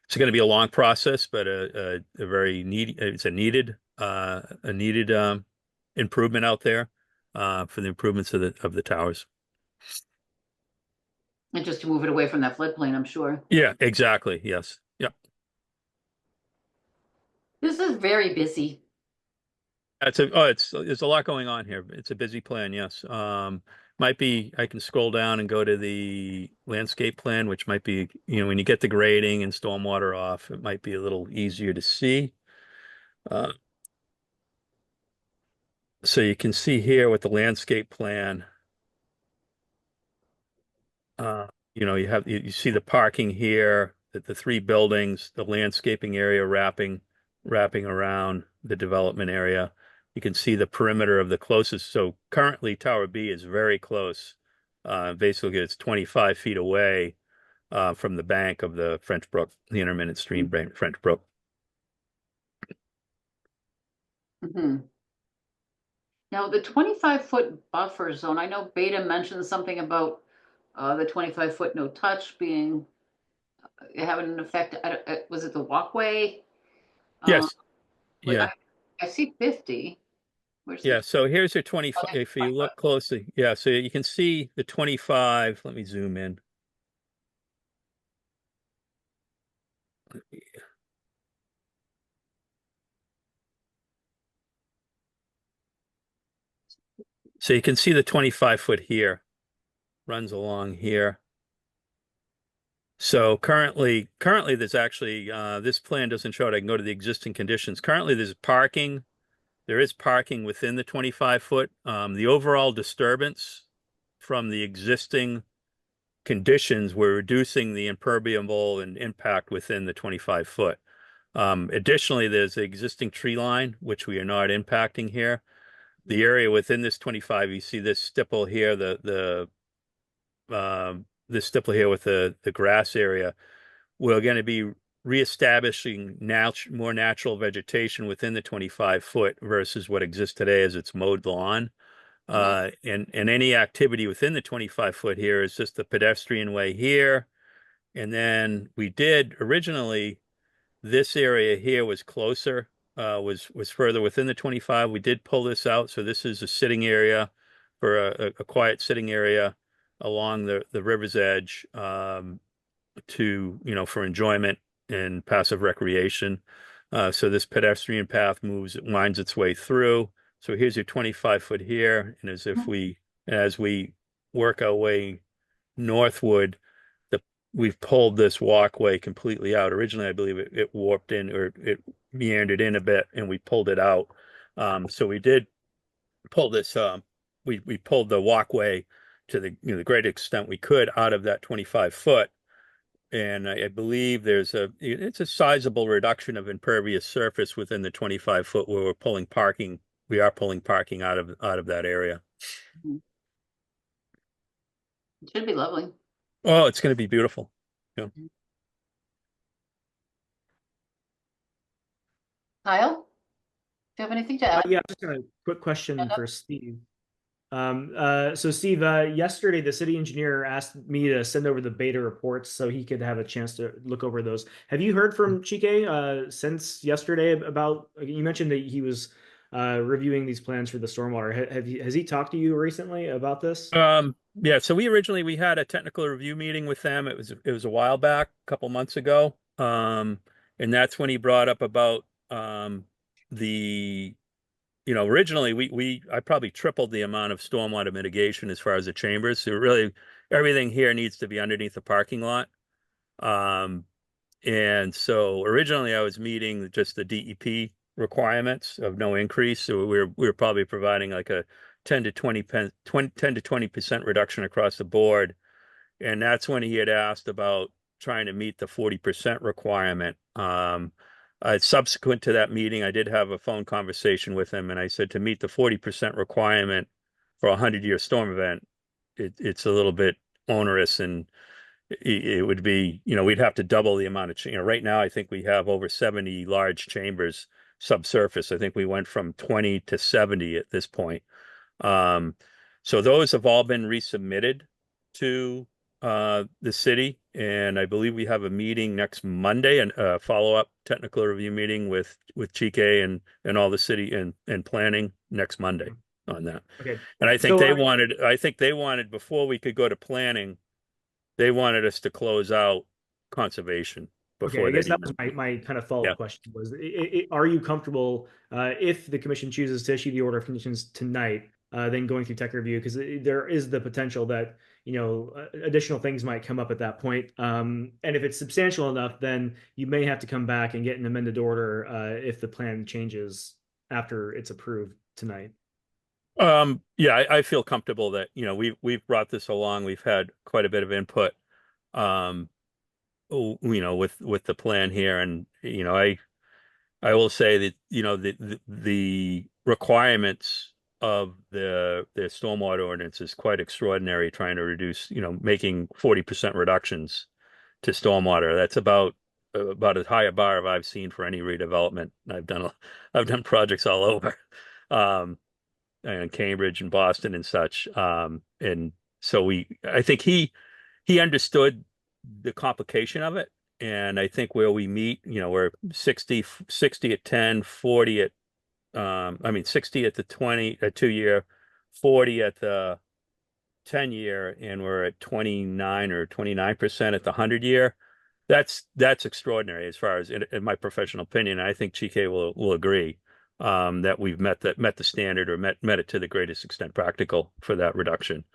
it's going to be a long process, but a very it's a needed improvement out there for the improvements of the towers. And just to move it away from that floodplain, I'm sure. Yeah, exactly. Yes. Yeah. This is very busy. There's a lot going on here. It's a busy plan. Yes. Might be, I can scroll down and go to the landscape plan, which might be, when you get the grading and stormwater off, it might be a little easier to see. So you can see here with the landscape plan, you see the parking here, the three buildings, the landscaping area wrapping around the development area. You can see the perimeter of the closest. So currently Tower B is very close. Basically it's 25 feet away from the bank of the French Brook, the intermittent stream French Brook. Mm-hmm. Now, the 25-foot buffer zone, I know Beta mentioned something about the 25-foot no touch being having an effect. Was it the walkway? Yes. Yeah. I see 50. Yeah, so here's your 25. If you look closely, yeah, so you can see the 25. Let me zoom in. So you can see the 25-foot here runs along here. So currently there's actually this plan doesn't show it. I can go to the existing conditions. Currently there's parking. There is parking within the 25-foot. The overall disturbance from the existing conditions, we're reducing the impermeable and impact within the 25-foot. Additionally, there's the existing tree line, which we are not impacting here. The area within this 25, you see this stipple here, this stipple here with the grass area. We're going to be reestablishing more natural vegetation within the 25-foot versus what exists today as it's mowed lawn. And any activity within the 25-foot here is just the pedestrian way here. And then we did originally, this area here was closer, was further within the 25. We did pull this out. So this is a sitting area for a quiet sitting area along the river's edge for enjoyment and passive recreation. So this pedestrian path winds its way through. So here's your 25-foot here. And as we work our way northward, we've pulled this walkway completely out. Originally, I believe it warped in or it meandered in a bit and we pulled it out. So we did pull this, we pulled the walkway to the great extent we could out of that 25-foot. And I believe it's a sizable reduction of impervious surface within the 25-foot where we are pulling parking out of that area. It should be lovely. Oh, it's going to be beautiful. Yeah. Kyle, do you have anything to add? Yeah, just a quick question for Steve. So Steve, yesterday the city engineer asked me to send over the beta reports so he could have a chance to look over those. Have you heard from Chike since yesterday about? You mentioned that he was reviewing these plans for the stormwater. Has he talked to you recently about this? Yeah. So we had a technical review meeting with them. It was a while back, a couple months ago, and that's when he brought up about originally I probably tripled the amount of stormwater mitigation as far as the chambers. So really, everything here needs to be underneath the parking lot. And so originally I was meeting just the DEP requirements of no increase. So we were probably providing like a 10 to 20% reduction across the board. And that's when he had asked about trying to meet the 40% requirement. Subsequent to that meeting, I did have a phone conversation with him, and I said to meet the 40% requirement for a 100-year storm event, it's a little bit onerous, and it would be, we'd have to double the amount of, right now I think we have over 70 large chambers subsurface. I think we went from 20 to 70 at this point. So those have all been resubmitted to the city, and I believe we have a meeting next Monday, and a follow-up technical review meeting with Chike and all the city and planning next Monday on that. Okay. And I think So, I think they wanted, before we could go to planning, they wanted us to close out conservation Okay, before I guess that that was even. my kind of follow-up Yeah. question was, are you comfortable, if the commission chooses to issue the order of conditions tonight, then going through tech review? Because there is the potential that, additional things might come up at that point. And if it's substantial enough, then you may have to come back and get an amended order, if the plan changes after it's approved tonight. Yeah, I feel comfortable that, we've brought this along. We've had quite a bit of input, with the plan here. And, I will say that, the requirements of the stormwater ordinance is quite extraordinary, trying to reduce, making 40% reductions to stormwater. That's about as high a bar as I've seen for any redevelopment. I've done projects all over. And Cambridge and Boston and such. And so I think he understood the complication of it. And I think where we meet, we're 60 at 10, 40 at, 60 at the 2-year, 40 at the 10-year, and we're at 29 or 29% at the 100-year. That's extraordinary as far as in my professional opinion. I think Chike will agree that we've met the standard, or met it to the greatest extent practical for that reduction.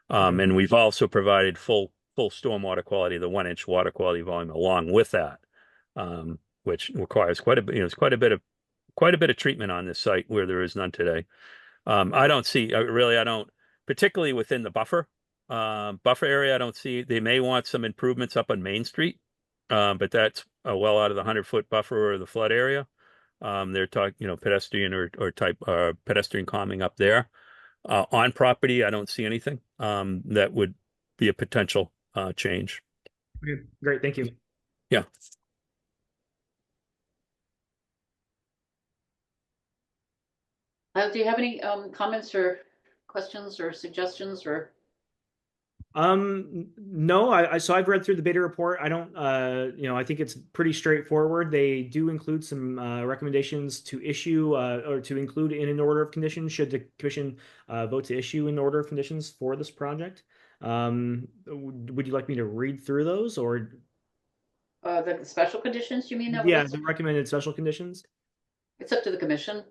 And we've also provided full stormwater quality, the 1-inch water quality volume along with that, which requires quite a bit of treatment on this site where there is none today. I don't, particularly within the buffer area, I don't see, they may want some improvements up on Main Street. But that's well out of the 100-foot buffer or the flood area. They're talking, pedestrian or type pedestrian calming up there. On property, I don't see anything that would be a potential change. Okay, great, thank you. Yeah. Do you have any comments or questions or suggestions or? No, so I've read through the beta report. I don't, I think it's pretty straightforward. They do include some recommendations to issue or to include in an order of conditions should the commission vote to issue an order of conditions for this project. Would you like me to read through those, or? The special conditions, you mean? Yeah, the recommended special conditions. It's up to the commission.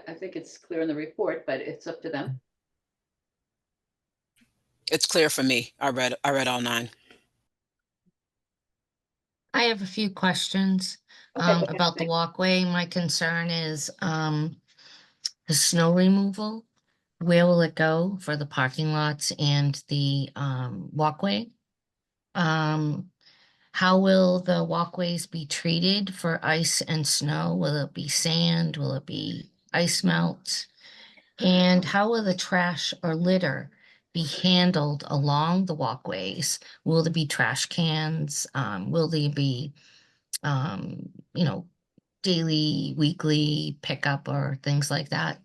I think it's clear in the report, but it's up to them. It's clear for me. I read all 9. I have a few questions Okay. about the walkway. My concern is the snow removal. Where will it go for the parking lots and the walkway? How will the walkways be treated for ice and snow? Will it be sand? Will it be ice melt? And how will the trash or litter be handled along the walkways? Will there be trash cans? Will there be, daily, weekly pickup or things like that?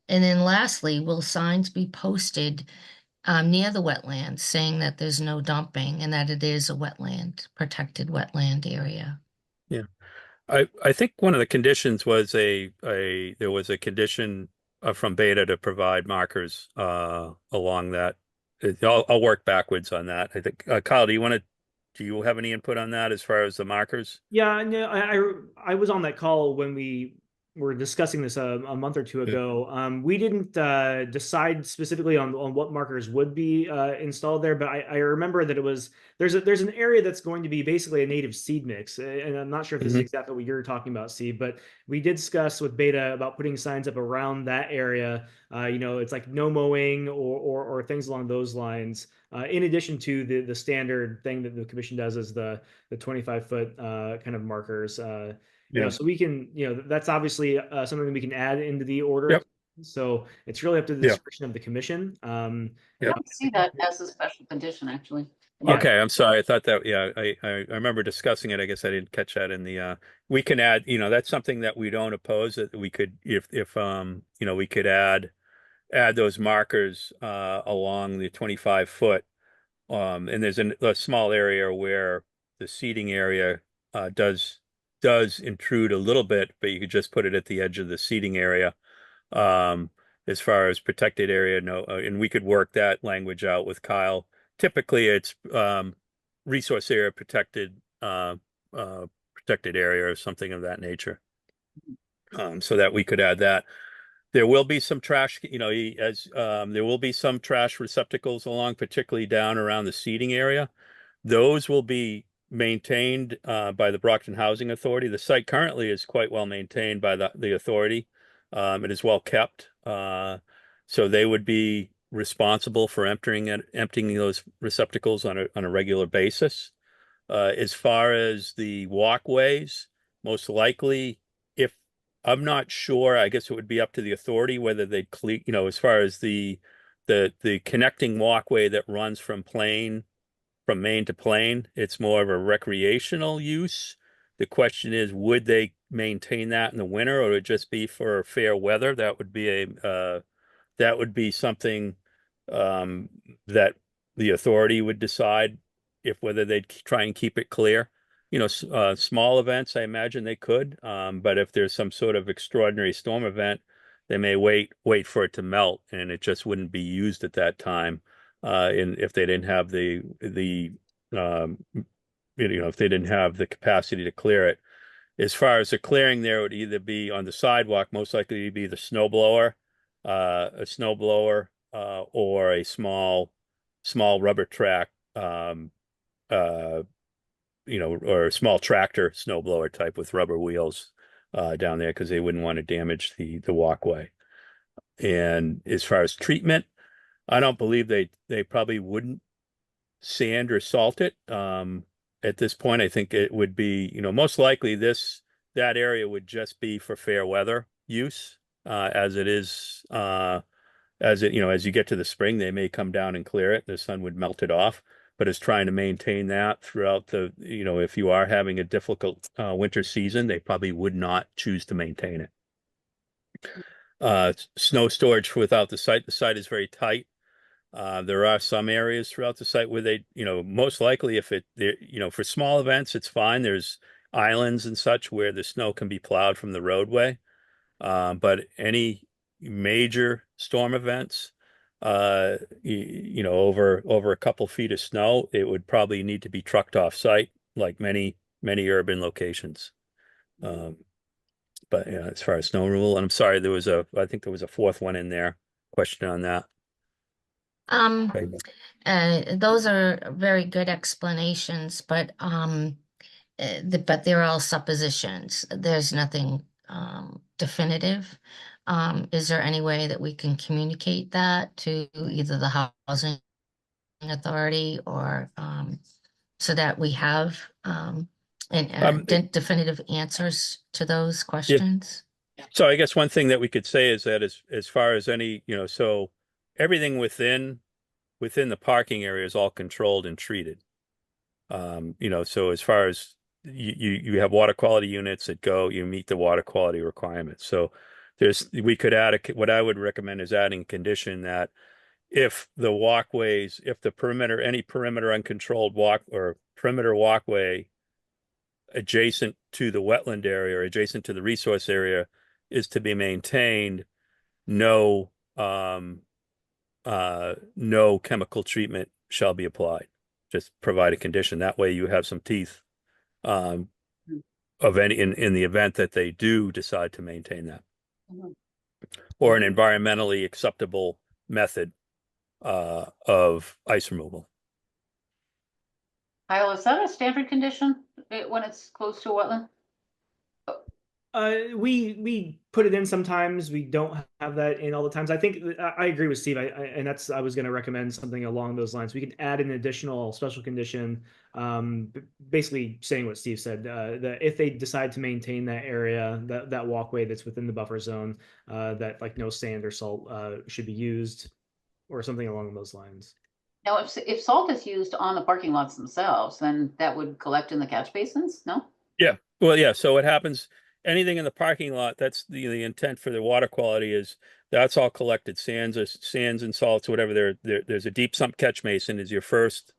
And then lastly, will signs be posted near the wetlands saying that there's no dumping and that it is a wetland, protected wetland area? Yeah. I think one of the conditions was there was a condition from Beta to provide markers along that. I'll work backwards on that. I think Kyle, do you have any input on that as far as the markers? Yeah, no, I was on that call when we were discussing this a month or two ago. We didn't decide specifically on what markers would be installed there, but I remember that it was there's an area that's going to be basically a native seed mix, and I'm not sure if this is exactly what you're talking about, Steve, but we did discuss with Beta about putting signs up around that area. It's like no mowing or things along those lines. In addition to the standard thing that the commission does is the 25-foot kind of markers. So we can, that's obviously something we can add into the order. Yep. So it's really up to the discretion of the commission. I don't see that as a special condition, actually. Yeah. Okay, I'm sorry. I thought that, yeah, I remember discussing it. I guess I didn't catch that in the, we can add, that's something that we don't oppose, that we could, if we could add those markers along the 25-foot. And there's a small area where the seating area does intrude a little bit, but you could just put it at the edge of the seating area. As far as protected area, no, and we could work that language out with Kyle. Typically, it's resource area protected area or something of that nature. So that we could add that. There will be some trash, there will be some trash receptacles along, particularly down around the seating area. Those will be maintained by the Brockton Housing Authority. The site currently is quite well maintained by the authority. It is well kept. So they would be responsible for emptying those receptacles on a regular basis. As far as the walkways, most likely, if I'm not sure, I guess it would be up to the authority whether they'd clean, as far as the connecting walkway that runs from Main to Plain, it's more of a recreational use. The question is, would they maintain that in the winter, or would it just be for fair weather? That would be something that the authority would decide whether they'd try and keep it clear. Small events, I imagine they could, but if there's some sort of extraordinary storm event, they may wait for it to melt, and it just wouldn't be used at that time. If they didn't have if they didn't have the capacity to clear it. As far as the clearing, there would either be on the sidewalk, most likely be the snow blower, or a small rubber track, or a small tractor snow blower type with rubber wheels down there, because they wouldn't want to damage the walkway. And as far as treatment, I don't believe they probably wouldn't sand or salt it. At this point, I think it would be, most likely that area would just be for fair weather use, as it is, as you get to the spring, they may come down and clear it. The sun would melt it off, but it's trying to maintain that throughout if you are having a difficult winter season, they probably would not choose to maintain it. Snow storage without the site is very tight. There are some areas throughout the site where they, most likely for small events, it's fine. There's islands and such where the snow can be plowed from the roadway. But any major storm events, over a couple feet of snow, it would probably need to be trucked off site, like many urban locations. But as far as snow removal, and I'm sorry, I think there was a fourth one in there. Question on that. Those are very good explanations, but they're all suppositions. There's nothing definitive. Is there any way that we can communicate that to either the housing authority or so that we have definitive answers to those questions? Yeah. So I guess one thing that we could say is that as far as any, so everything within the parking area is all controlled and treated. So as far as you have water quality units that you meet the water quality requirements. So we could add what I would recommend is adding a condition that if any perimeter uncontrolled perimeter walkway adjacent to the wetland area or adjacent to the resource area is to be maintained, no chemical treatment shall be applied. Just provide a condition. That way you have some teeth. of any in the event that they do decide to maintain that, Mhm. or an environmentally acceptable method of ice removal. Kyle, is that a standard condition when it's close to a wetland? We put it in sometimes. We don't have that in all the times. I think I agree with Steve. I was going to recommend something along those lines. We can add an additional special condition, basically saying what Steve said. That if they decide to maintain that area, that walkway that's within the buffer zone, that like no sand or salt should be used, or something along those lines. Now, if salt is used on the parking lots themselves, then that would collect in the catch basins, no? Yeah. Well, yeah. So what happens? Anything in the parking lot, that's the intent for the water quality is that's all collected sands or sands and salts, whatever. There's a deep sump catch basin is your first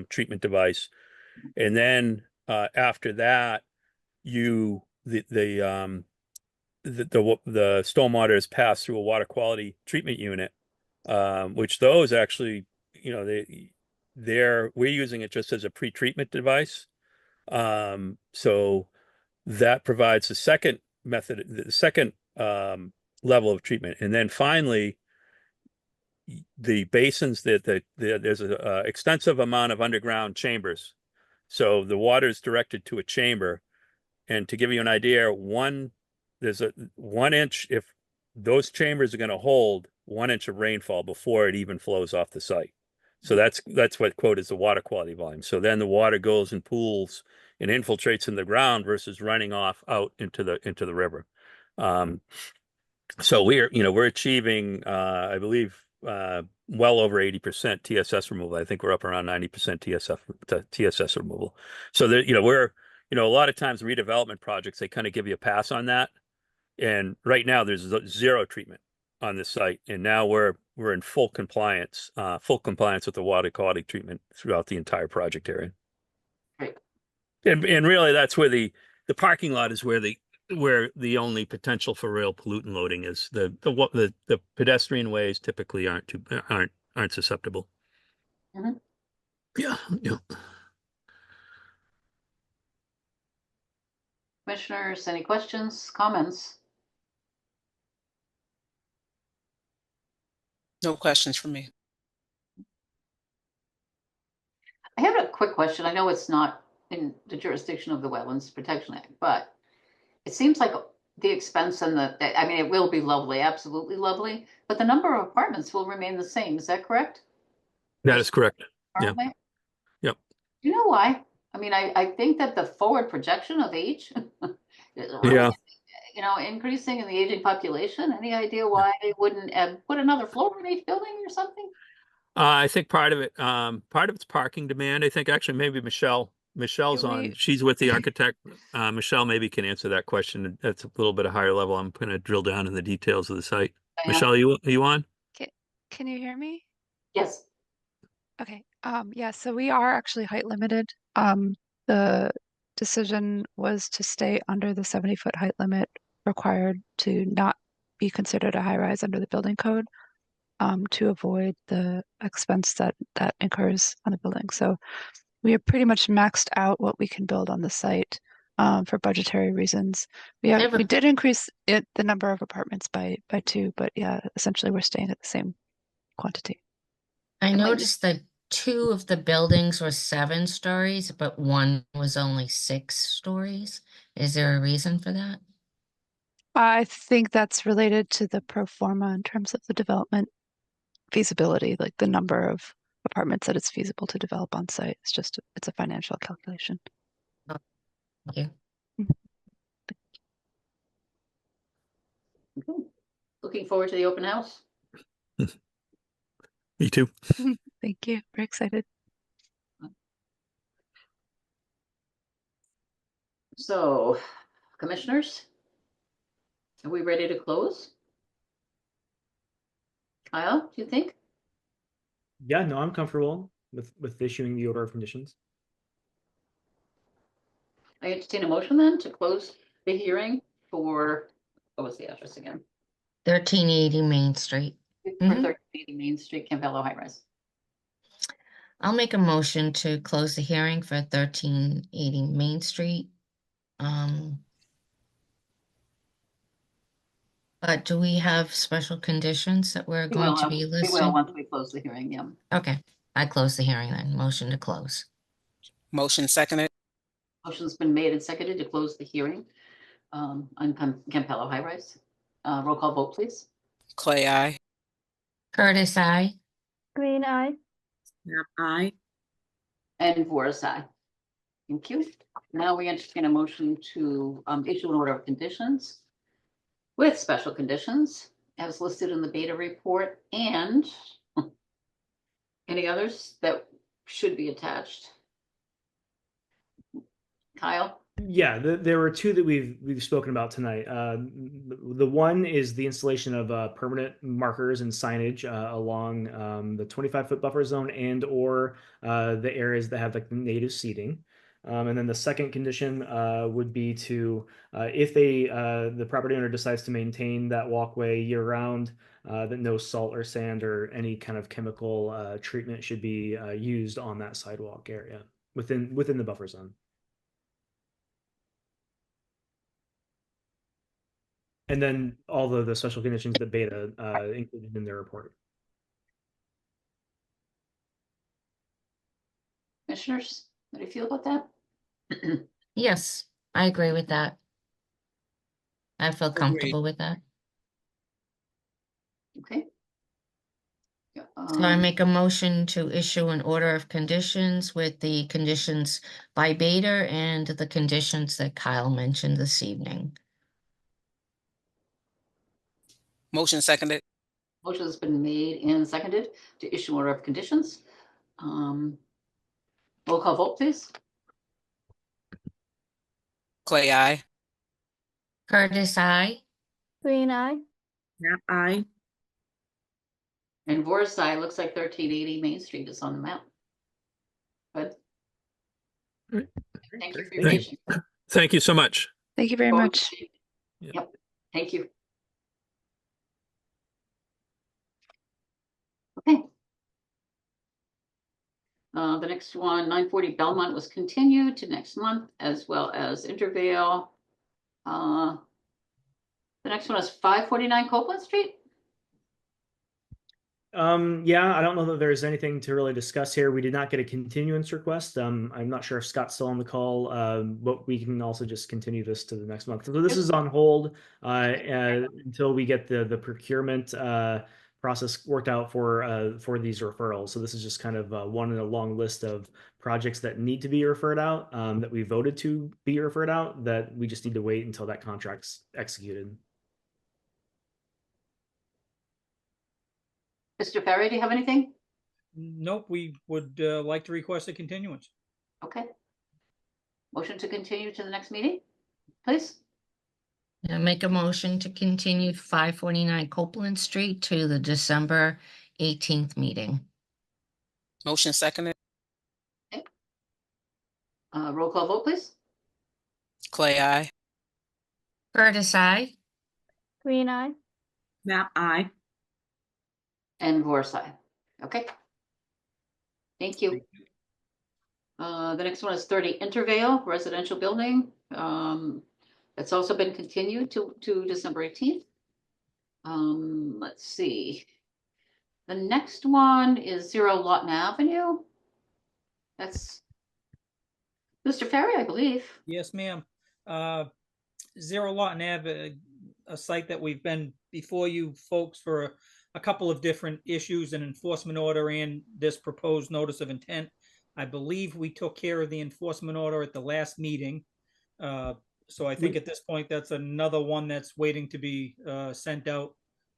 treatment device, and then after that, you the stormwater is passed through a water quality treatment unit, which those actually, we're using it just as a pre-treatment device. So that provides the second method, the second level of treatment. And then finally, the basins there's an extensive amount of underground chambers. So the water is directed to a chamber. And to give you an idea, there's a 1 inch, if those chambers are going to hold 1 inch of rainfall before it even flows off the site. So that's what quote is the water quality volume. So then the water goes in pools and infiltrates in the ground versus running off out into the river. So we're achieving I believe well over 80% TSS removal. I think we're up around 90% TSS removal. So that we're a lot of times redevelopment projects, they kind of give you a pass on that. And right now there's zero treatment on this site, and now we're in full compliance with the water quality treatment throughout the entire project area. Right. And really that's where the parking lot is where the only potential for real pollutant loading is. The pedestrian ways typically aren't susceptible. Mhm. Yeah. Commissioners, any questions, comments? No questions from me. I have a quick question. I know it's not in the jurisdiction of the Wetlands Protection Act, but it seems like the expense and it will be lovely, absolutely lovely, but the number of apartments will remain the same. Is that correct? That is correct. Yeah. Currently? Yep. You know why? I think that the forward projection of age is really, Yeah. increasing in the aging population. Any idea why they wouldn't put another floor in each building or something? I think part of it's parking demand. I think actually maybe Michelle's on. She's with the architect. Michelle maybe can answer that question. That's a little bit of higher level. I'm going to drill down in the details of the site. Michelle, are you on? Can you hear me? Yes. Okay. Yeah, so we are actually height limited. The decision was to stay under the 70-foot height limit required to not be considered a high rise under the building code, to avoid the expense that incurs on the building. So we have pretty much maxed out what we can build on the site, for budgetary reasons. We did increase the number of apartments by 2, but yeah, essentially we're staying at the same quantity. I noticed that 2 of the buildings were 7 stories, but 1 was only 6 stories. Is there a reason for that? I think that's related to the pro forma in terms of the development feasibility, like the number of apartments that it's feasible to develop on site. It's a financial calculation. Thank you. Okay. Looking forward to the open house. Me too. Thank you. Very excited. So, commissioners, are we ready to close? Kyle, do you think? Yeah, no, I'm comfortable with issuing the order of conditions. I entertain a motion then to close the hearing for, what was the address again? 1380 Main Street. For Mhm. 1380 Main Street, Campbell High Rise. I'll make a motion to close the hearing for 1380 Main Street But do we have special conditions that we're We going will, to be we will listing? once we close the hearing, yeah. Okay, I close the hearing then. Motion to close. Motion seconded. Motion's been made and seconded to close the hearing on Campello High Rise. Roll call vote, please. Clay, I. Curtis, I. Green eye. Snap eye. And Vora's aye. Thank you. Now we entertain a motion to issue an order of conditions with special conditions as listed in the beta report and any others that should be attached. Kyle? Yeah, there were two that we've spoken about tonight. The one is the installation of permanent markers and signage along the 25-foot buffer zone and or the areas that have like the native seating. And then the second condition would be to if the property owner decides to maintain that walkway year round, that no salt or sand or any kind of chemical treatment should be used on that sidewalk area within the buffer zone. And then all the special conditions that Beta included in their report. Commissioners, how do you feel about that? Yes, I agree with that. I feel Agreed. comfortable with that. Okay. Yeah, So I make a motion to issue an order of conditions with the conditions by Beta and the conditions that Kyle mentioned this evening. Motion seconded. motion has been made and seconded to issue order of conditions. Roll call vote, please. Clay, I. Curtis, I. Green eye. Snap eye. And Vora's aye. Looks like 1380 Main Street is on the map. Good. Great. Thank you for your Thank- patience. Thank you so much. Thank you very much. Yeah. Yep, thank you. Okay. The next one, 940 Belmont was continued to next month, as well as Intervale. The next one is 549 Copeland Street. Yeah, I don't know that there's anything to really discuss here. We did not get a continuance request. I'm not sure if Scott's still on the call, but we can also just continue this to the next month. So this is on hold until we get the procurement process worked out for these referrals. So this is just kind of one in a long list of projects that need to be referred out, that we voted to be referred out, that we just need to wait until that contract's executed. Mr. Ferry, do you have anything? Nope, we would like to request a continuance. Okay. Motion to continue to the next meeting, please. I make a motion to continue 549 Copeland Street to the December 18th meeting. Motion seconded. Roll call vote, please. Clay, I. Curtis, I. Green eye. Snap eye. And Vorsai. Okay. Thank you. The next one is 30 Intervale Residential Building. It's also been continued to December 18th. Let's see. The next one is 0 Lawton Avenue. That's Mr. Ferry, I believe. Yes, ma'am. 0 Lawton Ave, a site that we've been before you folks for a couple of different issues, an enforcement order and this proposed notice of intent. I believe we took care of the enforcement order at the last meeting. So I think at this point, that's another one that's waiting to be sent out,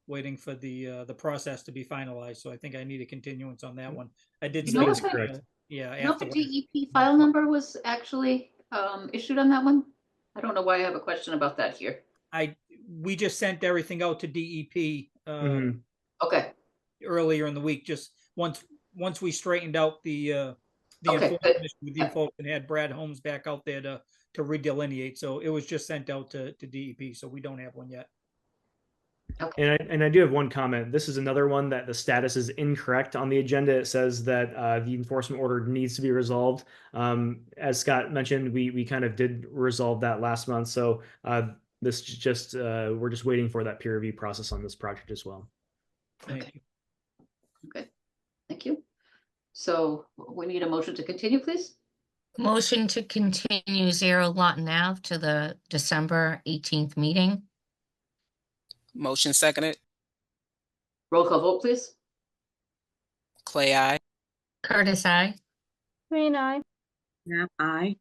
waiting for the process to be finalized. So I think I need a continuance on that one. I did. You know say what that, the- yeah. You know if after the DEP file number was actually issued on that one? I don't know why I have a question about that here. we just sent everything out to DEP Okay, earlier in the week. Just once we straightened out the Okay, enforcement good. issue with you folks and had Brad Holmes back out there to redelineate. So it was just sent out to DEP. So we don't have one yet. And I do have one comment. This is another one that the status is incorrect on the agenda. It says that the enforcement order needs to be resolved. As Scott mentioned, we kind of did resolve that last month. So this just we're just waiting for that peer review process on this project as well. Thank you. Okay, thank you. So we need a motion to continue, please. Motion to continue 0 Lawton Ave to the December 18th meeting. Motion seconded. Roll call vote, please. Clay, I. Curtis, I. Green eye. Snap eye.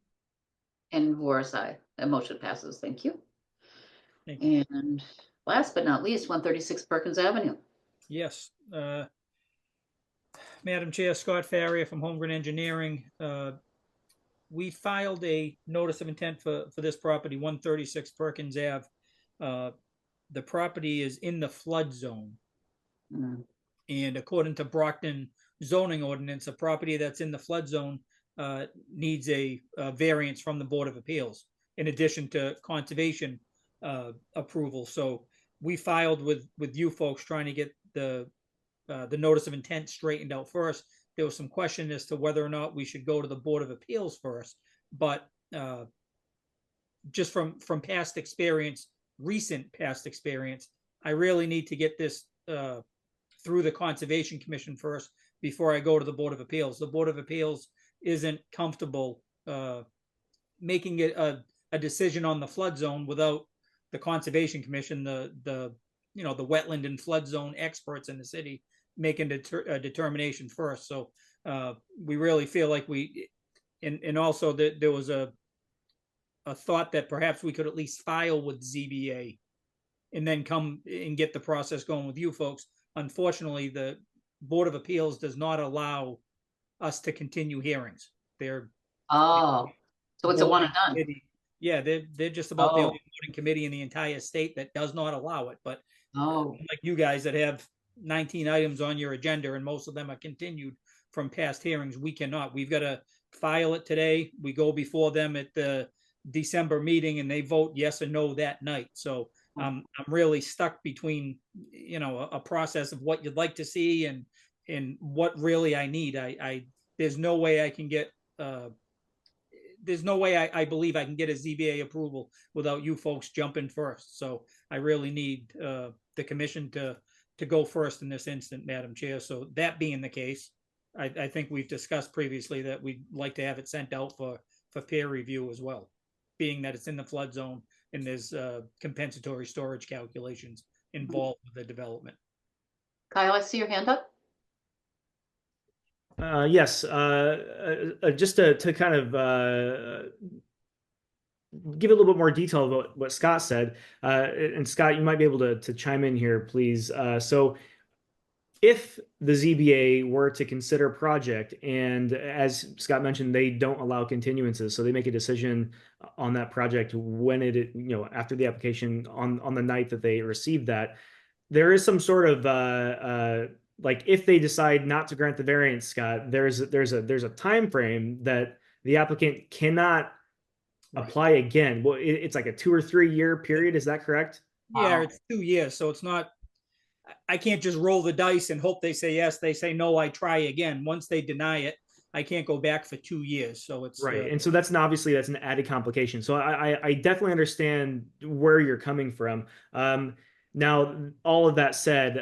And Voris, aye. That motion passes. Thank you. Thank you. And last but not least, 136 Perkins Avenue. Yes. Madam Chair, Scott Farrier from Holmgren Engineering. We filed a notice of intent for this property, 136 Perkins Ave. The property is in the flood zone. Mm. And according to Brockton zoning ordinance, a property that's in the flood zone needs a variance from the Board of Appeals, in addition to conservation approval. So we filed with you folks trying to get the notice of intent straightened out first. There was some question as to whether or not we should go to the Board of Appeals first, but just from past experience, recent past experience, I really need to get this through the Conservation Commission first before I go to the Board of Appeals. The Board of Appeals isn't comfortable making it a decision on the flood zone without the Conservation Commission, the wetland and flood zone experts in the city making a determination first. So we really feel like and also that there was a thought that perhaps we could at least file with ZBA and then come and get the process going with you folks. Unfortunately, the Board of Appeals does not allow us to continue hearings. They're Oh, so it's a one and done. committee. Yeah, they're just about the only voting committee in the entire state that does not allow it. But like you guys that have 19 items on your agenda and most of them are continued from past hearings, we cannot. We've got to file it today. We go before them at the December meeting and they vote yes or no that night. So I'm really stuck between, a process of what you'd like to see and what really I need. There's no way I can get, there's no way I believe I can get a ZBA approval without you folks jumping first. So I really need the commission to go first in this instant, Madam Chair. So that being the case, I think we've discussed previously that we'd like to have it sent out for peer review as well, being that it's in the flood zone and there's compensatory storage calculations involved with the development. Kyle, I see your hand up. Yes, just to kind of give a little bit more detail about what Scott said. And Scott, you might be able to chime in here, please. So if the ZBA were to consider a project, and as Scott mentioned, they don't allow continuances, so they make a decision on that project when after the application on the night that they received that, there is some sort of like if they decide not to grant the variance, Scott, there's a time frame that the applicant cannot apply again. Well, it's like a 2 or 3 year period. Is that correct? Yeah, it's 2 years, so it's not. I can't just roll the dice and hope they say yes. They say no, I try again. Once they deny it, I can't go back for 2 years. So it's right. And so that's an added complication. So I definitely understand where you're coming from. Now, all of that said,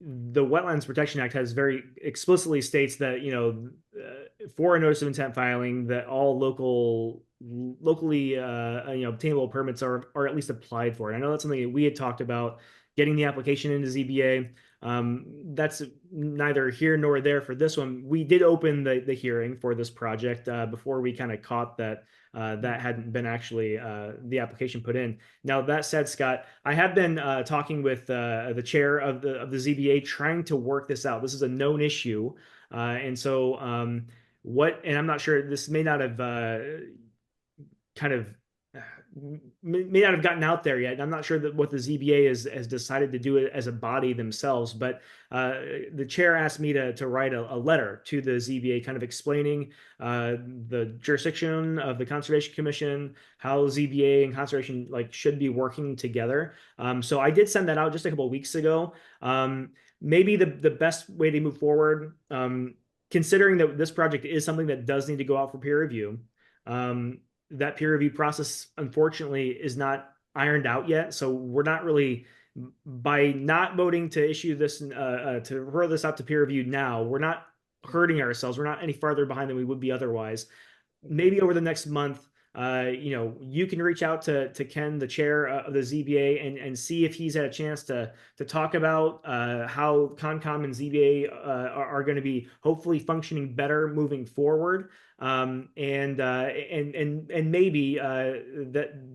the Wetlands Protection Act has very explicitly states that, for a notice of intent filing, that all locally obtainable permits are at least applied for. And I know that's something that we had talked about, getting the application into ZBA. That's neither here nor there for this one. We did open the hearing for this project before we kind of caught that that hadn't been actually the application put in. Now, that said, Scott, I have been talking with the chair of the ZBA, trying to work this out. This is a known issue. And so and I'm not sure, this may not have kind of may not have gotten out there yet. I'm not sure that what the ZBA has decided to do it as a body themselves, but the chair asked me to write a letter to the ZBA, kind of explaining the jurisdiction of the Conservation Commission, how ZBA and conservation should be working together. So I did send that out just a couple of weeks ago. Maybe the best way to move forward, considering that this project is something that does need to go out for peer review. That peer review process, unfortunately, is not ironed out yet. So we're not really, by not voting to issue this, to refer this out to peer review now, we're not hurting ourselves. We're not any farther behind than we would be otherwise. Maybe over the next month, you can reach out to Ken, the chair of the ZBA, and see if he's had a chance to talk about how Concom and ZBA are going to be hopefully functioning better moving forward. And maybe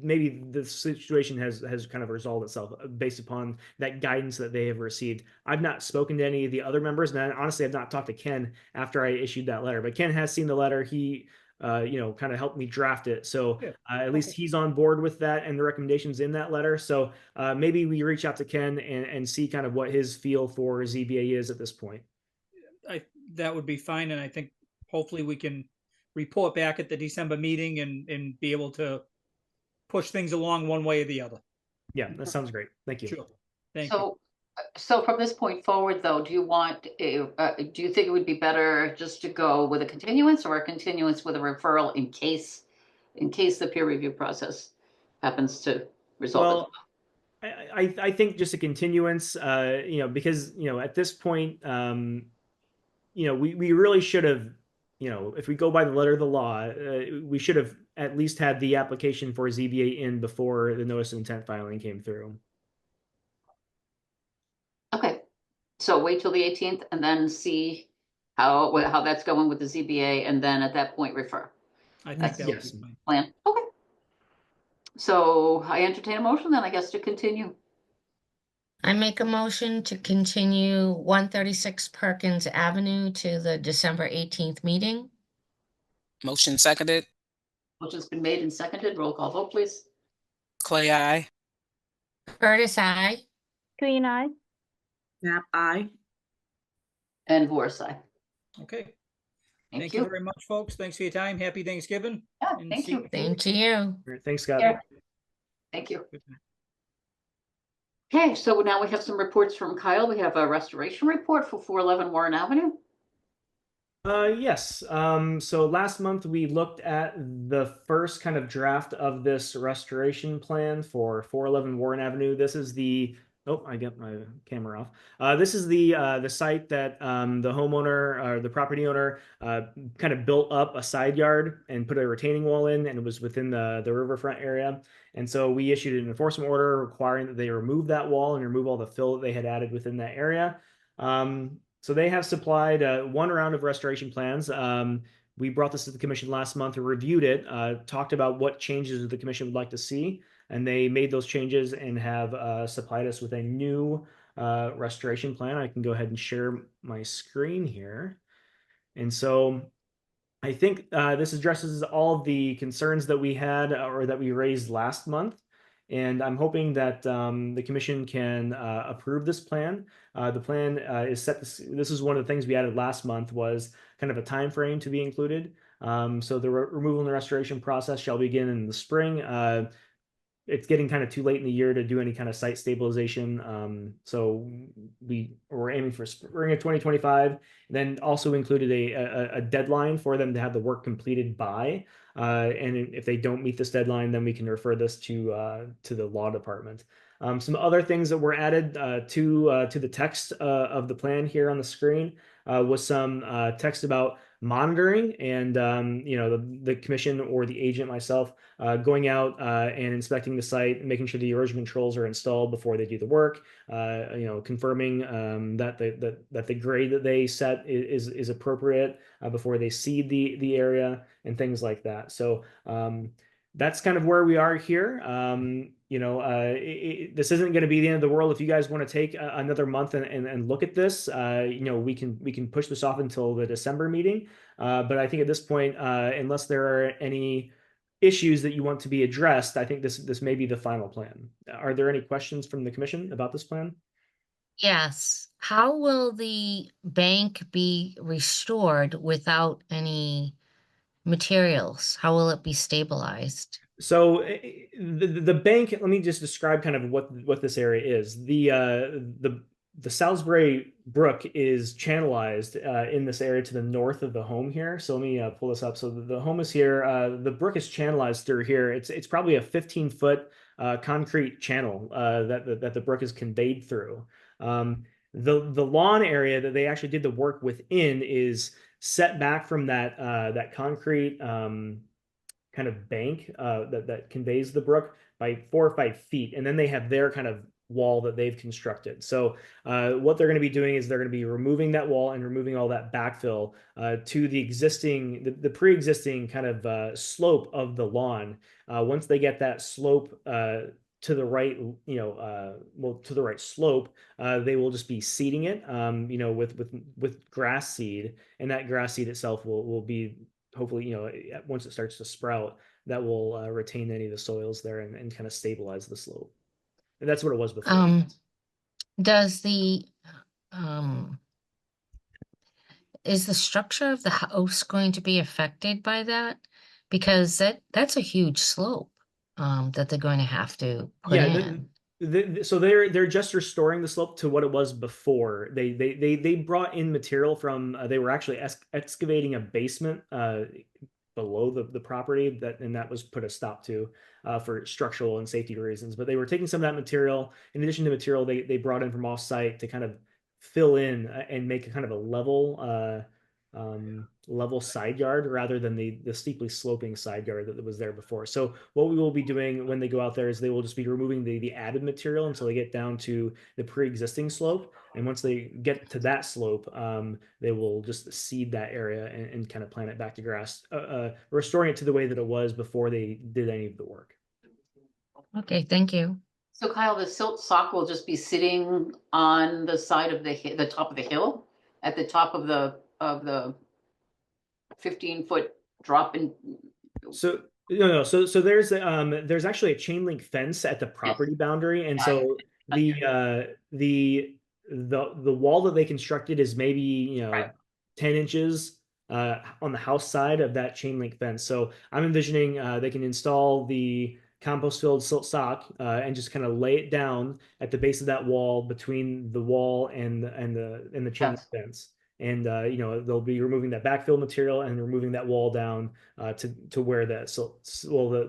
maybe the situation has kind of resolved itself based upon that guidance that they have received. I've not spoken to any of the other members, and honestly, I've not talked to Ken after I issued that letter. But Ken has seen the letter. He kind of helped me draft it. So at least he's on board with that and the recommendations in that letter. So maybe we reach out to Ken and see kind of what his feel for ZBA is at this point. That would be fine. And I think hopefully we can report back at the December meeting and be able to push things along one way or the other. Yeah, that sounds great. Thank you. Sure. Thank you. So from this point forward, though, do you think it would be better just to go with a continuance or a continuance with a referral in case the peer review process happens to resolve? Well, I think just a continuance, because, at this point, we really should have, if we go by the letter of the law, we should have at least had the application for ZBA in before the notice of intent filing came through. Okay, so wait till the 18th and then see how that's going with the ZBA, and then at that point refer. I think that would be fine. Plan. Okay. So I entertain a motion then, I guess, to continue. I make a motion to continue 136 Perkins Avenue to the December 18th meeting. Motion seconded. Motion's been made and seconded. Roll call vote, please. Clay, aye. Curtis, aye. Green eye. Snap eye. And Voris, aye. Okay. Thank you you. very much, folks. Thanks for your time. Happy Thanksgiving. Yeah, And thank see you. Same to you. All right, thanks, Scott. Yeah. Thank you. Okay, so now we have some reports from Kyle. We have a restoration report for 411 Warren Avenue. Yes. So last month we looked at the first kind of draft of this restoration plan for 411 Warren Avenue. This is the I got my camera off. This is the site that the homeowner or the property owner kind of built up a side yard and put a retaining wall in, and it was within the riverfront area. And so we issued an enforcement order requiring that they remove that wall and remove all the fill that they had added within that area. So they have supplied one round of restoration plans. We brought this to the commission last month and reviewed it, talked about what changes the commission would like to see, and they made those changes and have supplied us with a new restoration plan. I can go ahead and share my screen here. And so I think this addresses all of the concerns that we had or that we raised last month. And I'm hoping that the commission can approve this plan. The plan is set. This is one of the things we added last month was kind of a time frame to be included. So the removal and the restoration process shall begin in the spring. It's getting kind of too late in the year to do any kind of site stabilization. So we're aiming for spring of 2025. And then also included a deadline for them to have the work completed by. And if they don't meet this deadline, then we can refer this to the law department. Some other things that were added to the text of the plan here on the screen was some text about monitoring and the commission or the agent, myself, going out and inspecting the site, making sure the erosion controls are installed before they do the work, confirming that the grade that they set is appropriate before they seed the area and things like that. So that's kind of where we are here. This isn't going to be the end of the world. If you guys want to take another month and look at this, we can push this off until the December meeting. But I think at this point, unless there are any issues that you want to be addressed, I think this may be the final plan. Are there any questions from the commission about this plan? Yes. How will the bank be restored without any materials? How will it be stabilized? So the bank, let me just describe kind of what this area is. The Salisbury Brook is channelized in this area to the north of the home here. So let me pull this up. So the home is here. The brook is channelized through here. It's probably a 15-foot concrete channel that the brook is conveyed through. The lawn area that they actually did the work within is set back from that concrete kind of bank that conveys the brook by 4 or 5 feet, and then they have their kind of wall that they've constructed. So what they're going to be doing is they're going to be removing that wall and removing all that backfill to the pre-existing kind of slope of the lawn. Once they get that slope to the right, to the right slope, they will just be seeding it, with grass seed, and that grass seed itself will be hopefully, once it starts to sprout, that will retain any of the soils there and kind of stabilize the slope. And that's what it was before. Does the um is the structure of the house going to be affected by that? Because that's a huge slope that they're going to have to put in. So they're just restoring the slope to what it was before. They brought in material from they were actually excavating a basement below the property, and that was put a stop to for structural and safety reasons. But they were taking some of that material, in addition to material they brought in from off site to kind of fill in and make a kind of a level side yard rather than the steeply sloping side yard that was there before. So what we will be doing when they go out there is they will just be removing the added material until they get down to the pre-existing slope. And once they get to that slope, they will just seed that area and kind of plant it back to grass, restoring it to the way that it was before they did any of the work. Okay, thank you. So Kyle, the silt sock will just be sitting on the side of the top of the hill, at the top of the 15-foot drop in. So no. So there's actually a chain link fence at the property boundary, and so the wall that they constructed is maybe 10 inches on the house side of that chain link fence. So I'm envisioning they can install the compost filled silt sock and just kind of lay it down at the base of that wall between the wall and the chain link fence. And they'll be removing that backfill material and removing that wall down to where that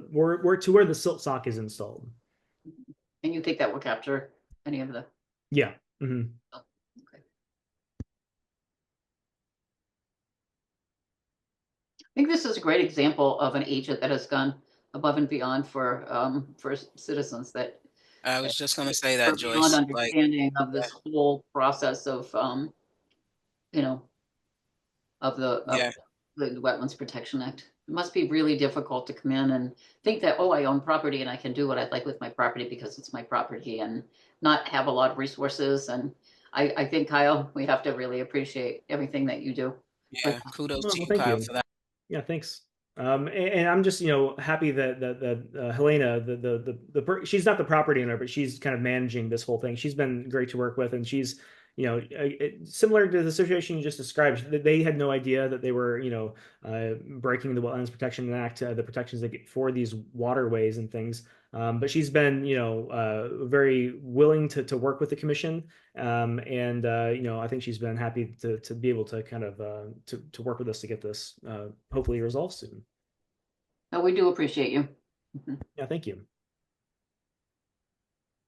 where the silt sock is installed. And you think that will capture any of the? Yeah. Mm-hmm. Oh, okay. I think this is a great example of an agent that has gone above and beyond for citizens. That I was just going to say that, beyond Joyce. understanding of this whole process of of the Wetlands Protection Act. It must be really difficult to come in and think that, oh, I own property and I can do what I'd like with my property because it's my property, and not have a lot of resources. And I think, Kyle, we have to really appreciate everything that you do. Yeah, kudos to you, thank Kyle, you for that. Yeah, thanks. And I'm just happy that Helena, she's not the property owner, but she's kind of managing this whole thing. She's been great to work with, and she's similar to the situation you just described. They had no idea that they were breaking the Wetlands Protection Act, the protections they get for these waterways and things. But she's been very willing to work with the commission, and I think she's been happy to be able to kind of to work with us to get this hopefully resolved soon. No, we do appreciate you. Yeah, thank you.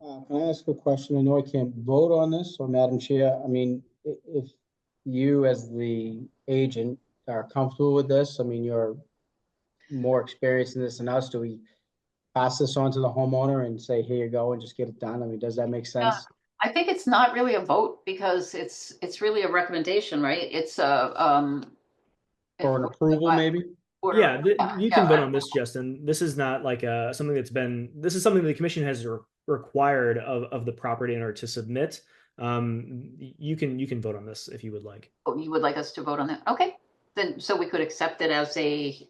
Can I ask a question? I know I can't vote on this, so Madam Chair, I mean, if you as the agent are comfortable with this, I mean, you're more experienced in this than us, do we pass this on to the homeowner and say, here you go, and just get it done? I mean, does that make sense? I think it's not really a vote because it's really a recommendation, right? It's a Or an approval, maybe? Yeah, you can vote on this, Justin. This is not like something this is something the commission has required of the property owner to submit. You can vote on this if you would like. Oh, you would like us to vote on that? Okay, then so we could accept it as a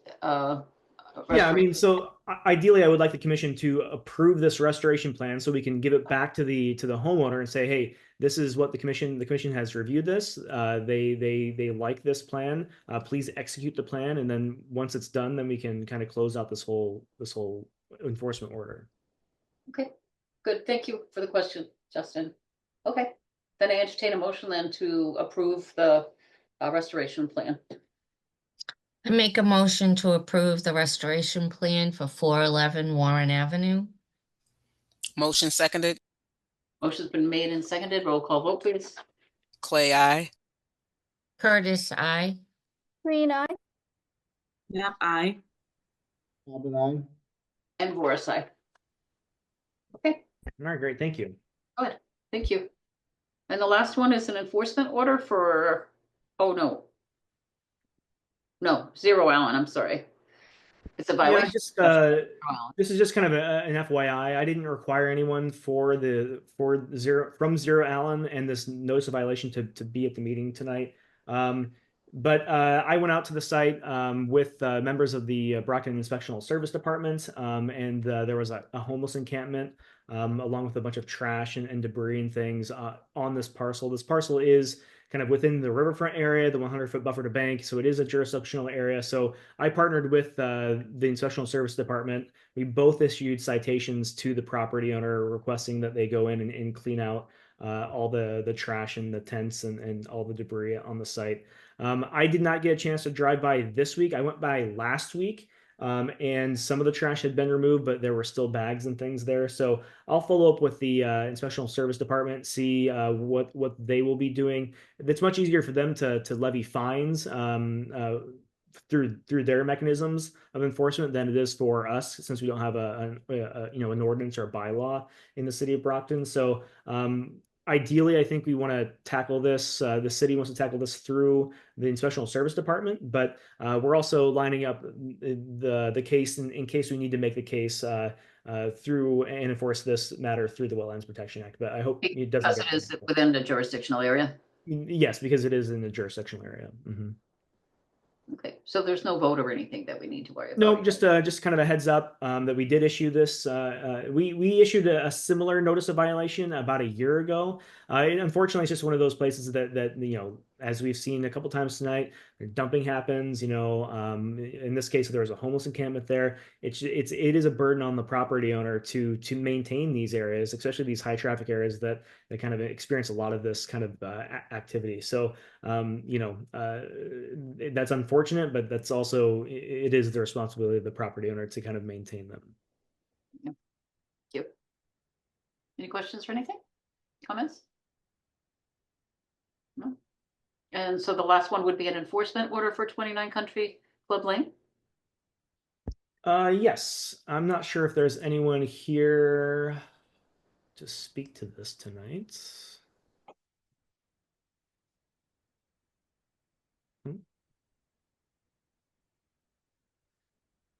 Yeah, I mean, so ideally, I would like the commission to approve this restoration plan so we can give it back to the homeowner and say, hey, this is what the commission has reviewed this. They like this plan. Please execute the plan, and then once it's done, then we can kind of close out this whole enforcement order. Okay, good. Thank you for the question, Justin. Okay, then I entertain a motion then to approve the restoration plan. I make a motion to approve the restoration plan for 411 Warren Avenue. Motion seconded. Motion's been made and seconded. Roll call vote, please. Clay, I. Curtis, I. Green eye. Nap I. Bobbin, aye. And Boris, aye. Okay, All right, great. Thank you. good. Thank you. And the last one is an enforcement order for, oh, no. No, Zero Allen, I'm sorry. It's a Yeah, violation. just Allen. this is just kind of an FYI. I didn't require anyone from Zero Allen and this notice of violation to be at the meeting tonight. But I went out to the site with members of the Brockton Inspectional Service Department, and there was a homeless encampment along with a bunch of trash and debris and things on this parcel. This parcel is kind of within the riverfront area, the 100-foot buffer to bank, so it is a jurisdictional area. So I partnered with the Inspectional Service Department. We both issued citations to the property owner requesting that they go in and clean out all the trash and the tents and all the debris on the site. I did not get a chance to drive by this week. I went by last week, and some of the trash had been removed, but there were still bags and things there. So I'll follow up with the Inspectional Service Department, see what they will be doing. It's much easier for them to levy fines through their mechanisms of enforcement than it is for us, since we don't have an ordinance or a bylaw in the city of Brockton. So ideally, I think we want to tackle this. The city wants to tackle this through the Inspectional Service Department, but we're also lining up the case in case we need to make the case through and enforce this matter through the Wetlands Protection Act. But I hope it doesn't Because get it is within the jurisdictional area. Yes, because it is in the jurisdictional area. Mm-hmm. Okay, so there's no vote or anything that we need to worry about? No, just kind of a heads up that we did issue this. We issued a similar notice of violation about a year ago. Unfortunately, it's just one of those places that as we've seen a couple times tonight, dumping happens. In this case, there was a homeless encampment there. It is a burden on the property owner to maintain these areas, especially these high traffic areas that kind of experience a lot of this kind of activity. So that's unfortunate, but that's also it is the responsibility of the property owner to kind of maintain them. Thank you. Any questions or anything? Comments? No. And so the last one would be an enforcement order for 29 Country Club Lane? Yes. I'm not sure if there's anyone here to speak to this tonight.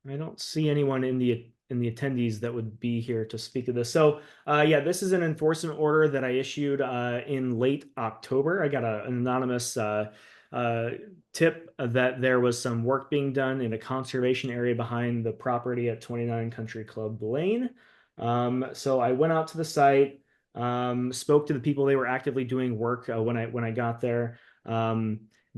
I don't see anyone in the attendees that would be here to speak to this. So yeah, this is an enforcement order that I issued in late October. I got an anonymous tip that there was some work being done in a conservation area behind the property at 29 Country Club Lane. So I went out to the site, spoke to the people. They were actively doing work when I got there.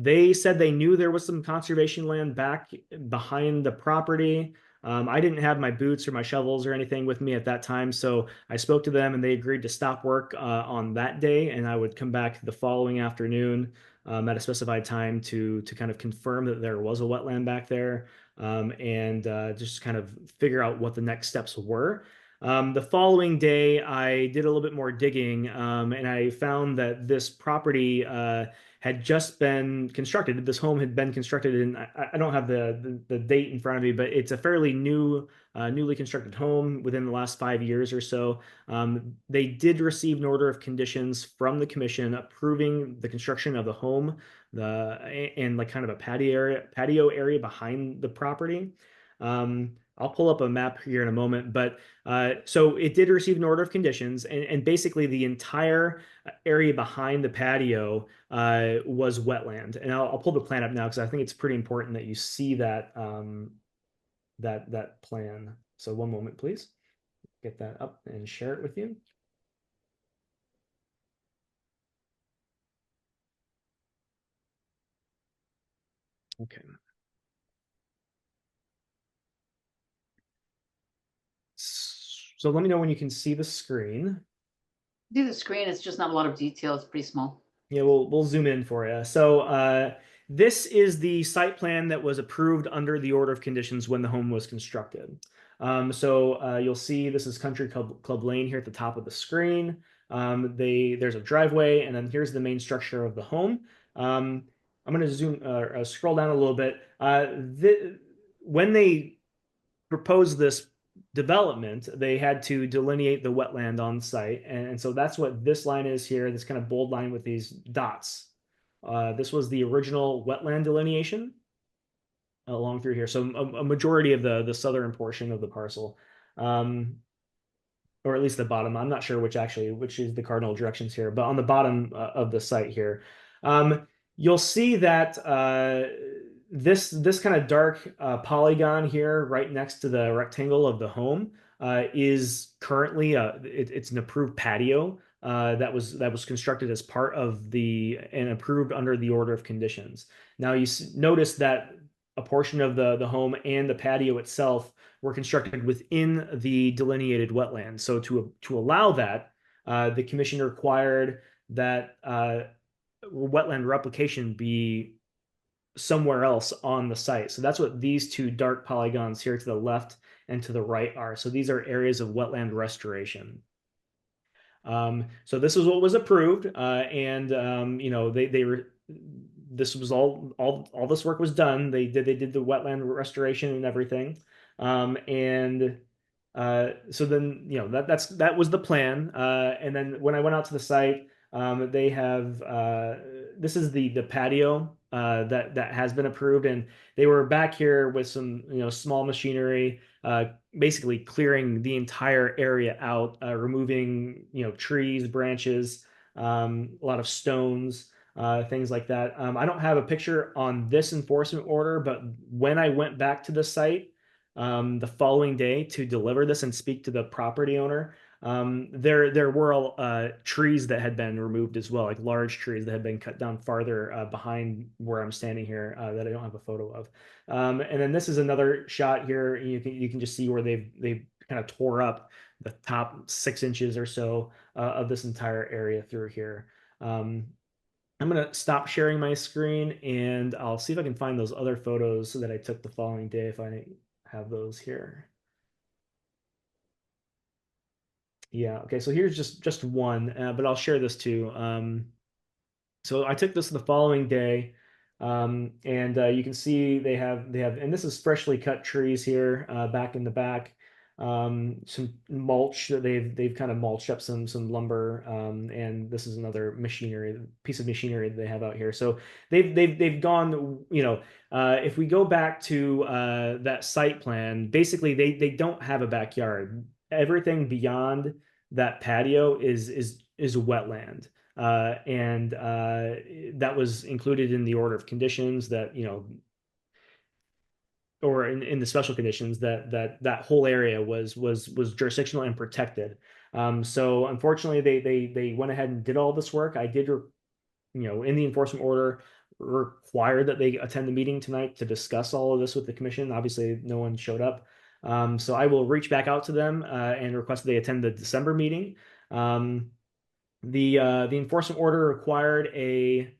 They said they knew there was some conservation land back behind the property. I didn't have my boots or my shovels or anything with me at that time, so I spoke to them and they agreed to stop work on that day, and I would come back the following afternoon at a specified time to kind of confirm that there was a wetland back there and just kind of figure out what the next steps were. The following day, I did a little bit more digging, and I found that this property had just been constructed. This home had been constructed in, I don't have the date in front of me, but it's a fairly newly constructed home within the last 5 years or so. They did receive an order of conditions from the commission approving the construction of the home, and like kind of a patio area behind the property. I'll pull up a map here in a moment, but so it did receive an order of conditions, and basically the entire area behind the patio was wetland. And I'll pull the plan up now because I think it's pretty important that you see that that plan. So one moment, please. Get that up and share it with you. Okay. So let me know when you can see the screen. See the screen, it's just not a lot of detail. It's pretty small. Yeah, we'll zoom in for you. So this is the site plan that was approved under the order of conditions when the home was constructed. You'll see this is Country Club Lane here at the top of the screen. There's a driveway, and then here's the main structure of the home. I'm going to scroll down a little bit. When they proposed this development, they had to delineate the wetland on site. And so that's what this line is here, this kind of bold line with these dots. This was the original wetland delineation along through here. So a majority of the southern portion of the parcel, or at least the bottom. I'm not sure which is the cardinal directions here, but on the bottom of the site here, you'll see that this kind of dark polygon here right next to the rectangle of the home is currently it's an approved patio that was constructed as part of and approved under the order of conditions. Now you notice that a portion of the home and the patio itself were constructed within the delineated wetland. So to allow that, the commission required that wetland replication be somewhere else on the site. So that's what these two dark polygons here to the left and to the right are. So these are areas of wetland restoration. So this is what was approved, and they were. This was all this work was done. They did the wetland restoration and everything, so then that was the plan. And then when I went out to the site, they have this is the patio that has been approved, and they were back here with some small machinery, basically clearing the entire area out, removing trees, branches, a lot of stones, things like that. I don't have a picture on this enforcement order, but when I went back to the site the following day to deliver this and speak to the property owner, there were trees that had been removed as well, like large trees that had been cut down farther behind where I'm standing here that I don't have a photo of. And then this is another shot here. You can just see where they've kind of tore up the top 6 inches or so of this entire area through here. I'm gonna stop sharing my screen, and I'll see if I can find those other photos that I took the following day if I have those here. Yeah, okay, so here's just one, but I'll share this too. So I took this the following day, and you can see they have, and this is freshly cut trees here back in the back. Some mulch that they've kind of mulched up some lumber, and this is another piece of machinery that they have out here. So they've gone, if we go back to that site plan, basically they don't have a backyard. Everything beyond that patio is wetland. And that was included in the order of conditions that, or in the special conditions that whole area was jurisdictional and protected. So unfortunately, they went ahead and did all this work. I did, in the enforcement order, required that they attend the meeting tonight to discuss all of this with the commission. Obviously, no one showed up. So I will reach back out to them and request that they attend the December meeting. The enforcement order required a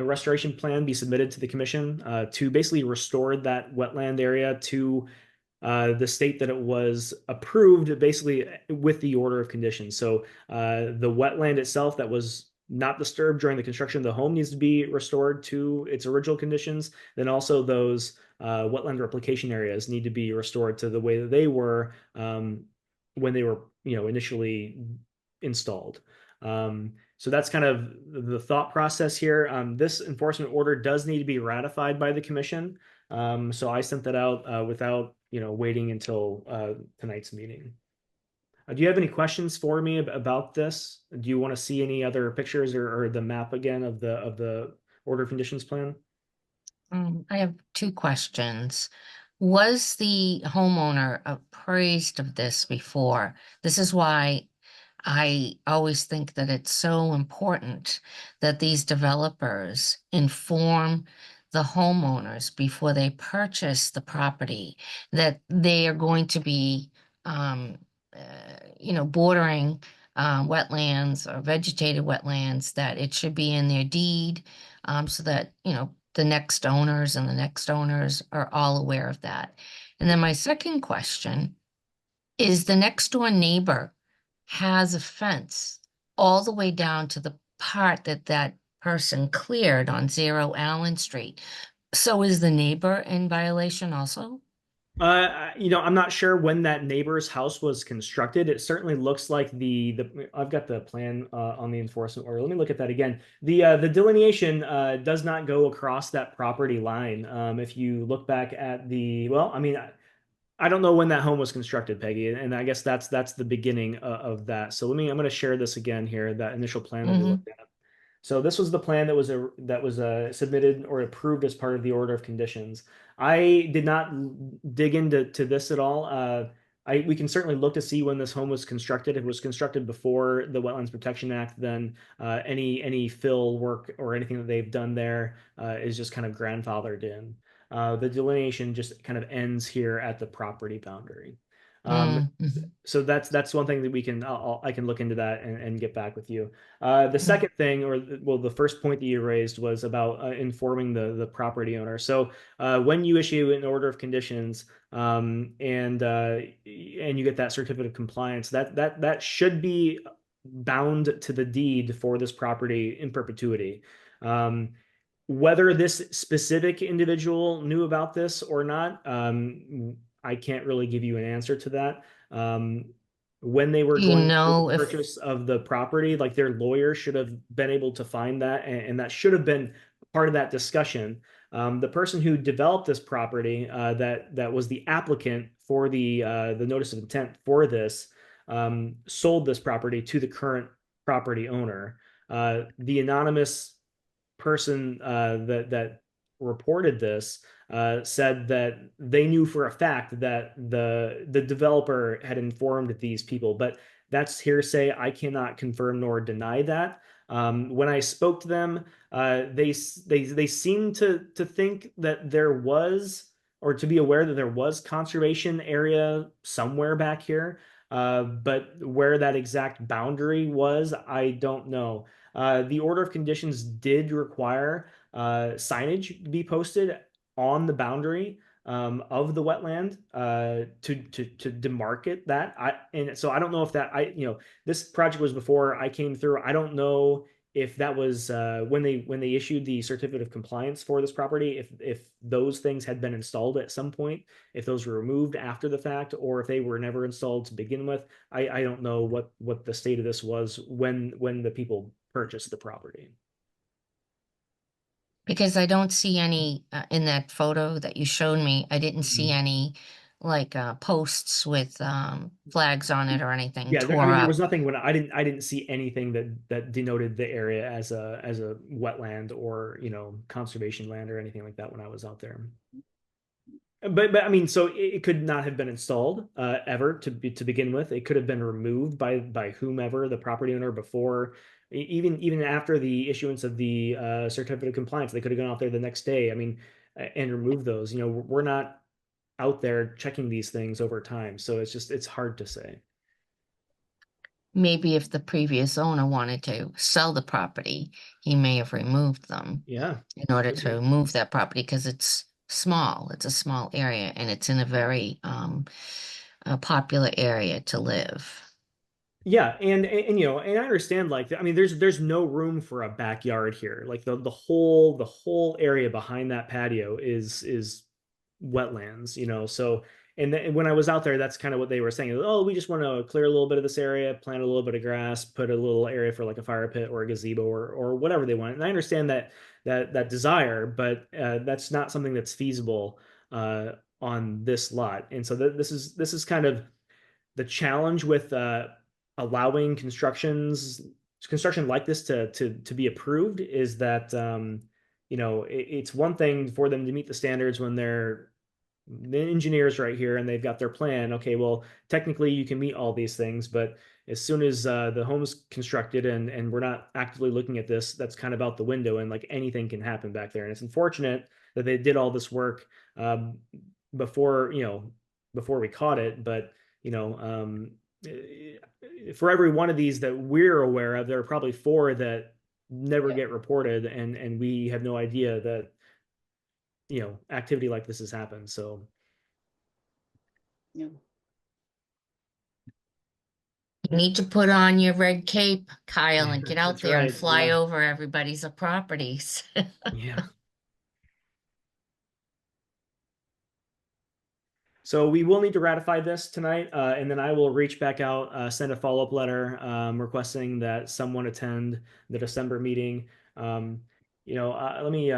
restoration plan be submitted to the commission to basically restore that wetland area to the state that it was approved, basically with the order of conditions. So the wetland itself that was not disturbed during the construction of the home needs to be restored to its original conditions. Then also those wetland replication areas need to be restored to the way that they were when they were initially installed. So that's kind of the thought process here. This enforcement order does need to be ratified by the commission. So I sent that out without waiting until tonight's meeting. Do you have any questions for me about this? Do you want to see any other pictures or the map again of the order of conditions plan? I have 2 questions. Was the homeowner appraised of this before? This is why I always think that it's so important that these developers inform the homeowners before they purchase the property that they are going to be, bordering wetlands or vegetated wetlands, that it should be in their deed, so that, the next owners and the next owners are all aware of that. And then my second question is, the next door neighbor has a fence all the way down to the part that that person cleared on 0 Allen Street. So is the neighbor in violation also? I'm not sure when that neighbor's house was constructed. It certainly looks like the I've got the plan on the enforcement order. Let me look at that again. The delineation does not go across that property line. If you look back at I don't know when that home was constructed, Peggy, and I guess that's the beginning of that. So I'm going to share this again here, that initial plan that we looked at. So this was the plan that was submitted or approved as part of the order of conditions. I did not dig into this at all. We can certainly look to see when this home was constructed. If it was constructed before the Wetlands Protection Act, then any fill work or anything that they've done there is just kind of grandfathered in. The delineation just kind of ends here at the property boundary. So that's one thing that I can look into that and get back with you. The second thing, the first point that you raised was about informing the property owner. So when you issue an order of conditions, and you get that certificate of compliance, that should be bound to the deed for this property in perpetuity. Whether this specific individual knew about this or not, I can't really give you an answer to that. When they were Do you going through know the if purchase of the property, like, their lawyer should have been able to find that, and that should have been part of that discussion. The person who developed this property, that was the applicant for the notice of intent for this, sold this property to the current property owner. The anonymous person that reported this said that they knew for a fact that the developer had informed these people, but that's hearsay. I cannot confirm nor deny that. When I spoke to them, they seemed to think that there was, or to be aware that there was conservation area somewhere back here, but where that exact boundary was, I don't know. The order of conditions did require signage to be posted on the boundary of the wetland to demarcate that. So I don't know if this project was before I came through. I don't know if that was when they issued the certificate of compliance for this property, if those things had been installed at some point, if those were removed after the fact, or if they were never installed to begin with. I don't know what the state of this was when the people purchased the property. Because I don't see any in that photo that you showed me. I didn't see any posts with flags on it or anything Yeah, tore there up. was nothing when I didn't see anything that denoted the area as a wetland or conservation land or anything like that when I was out there. But I mean, so it could not have been installed ever to begin with. It could have been removed by whomever, the property owner, before, even after the issuance of the certificate of compliance. They could have gone out there the next day. I mean, and removed those. We're not out there checking these things over time, so it's hard to say. Maybe if the previous owner wanted to sell the property, he may have removed them. Yeah. In order to move that property, because it's small. It's a small area, and it's in a very popular area to live. Yeah, and I understand, like, I mean, there's no room for a backyard here. Like, the whole area behind that patio is wetlands. So, and when I was out there, that's kind of what they were saying. Oh, we just want to clear a little bit of this area, plant a little bit of grass, put a little area for like a fire pit or a gazebo or whatever they want. And I understand that desire, but that's not something that's feasible on this lot. And so this is kind of the challenge with allowing construction like this to be approved, is that it's one thing for them to meet the standards when they're the engineer's right here and they've got their plan. Okay, well, technically you can meet all these things, but as soon as the home's constructed and we're not actively looking at this, that's kind of out the window, and like anything can happen back there. And it's unfortunate that they did all this work before we caught it. But for every one of these that we're aware of, there are probably 4 that never get reported, and we have no idea that activity like this has happened. So Yeah. You need to put on your red cape, Kyle, and get out That's there and right, fly yeah. over everybody's properties. Yeah. So we will need to ratify this tonight, and then I will reach back out, send a follow-up letter requesting that someone attend the December meeting. Let me.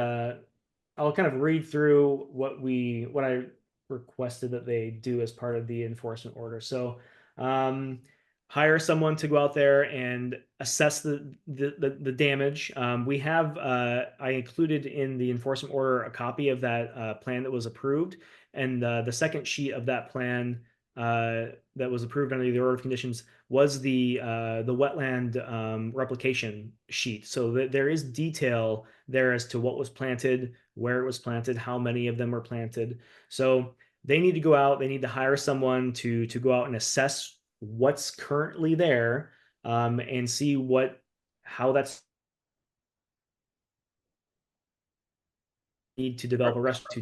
I'll kind of read through what I requested that they do as part of the enforcement order. So, hire someone to go out there and assess the damage. We have I included in the enforcement order a copy of that plan that was approved. And the second sheet of that plan that was approved under the order of conditions was the wetland replication sheet. So there is detail there as to what was planted, where it was planted, how many of them were planted. So they need to go out. They need to hire someone to go out and assess what's currently there and see how that's need to develop a rest to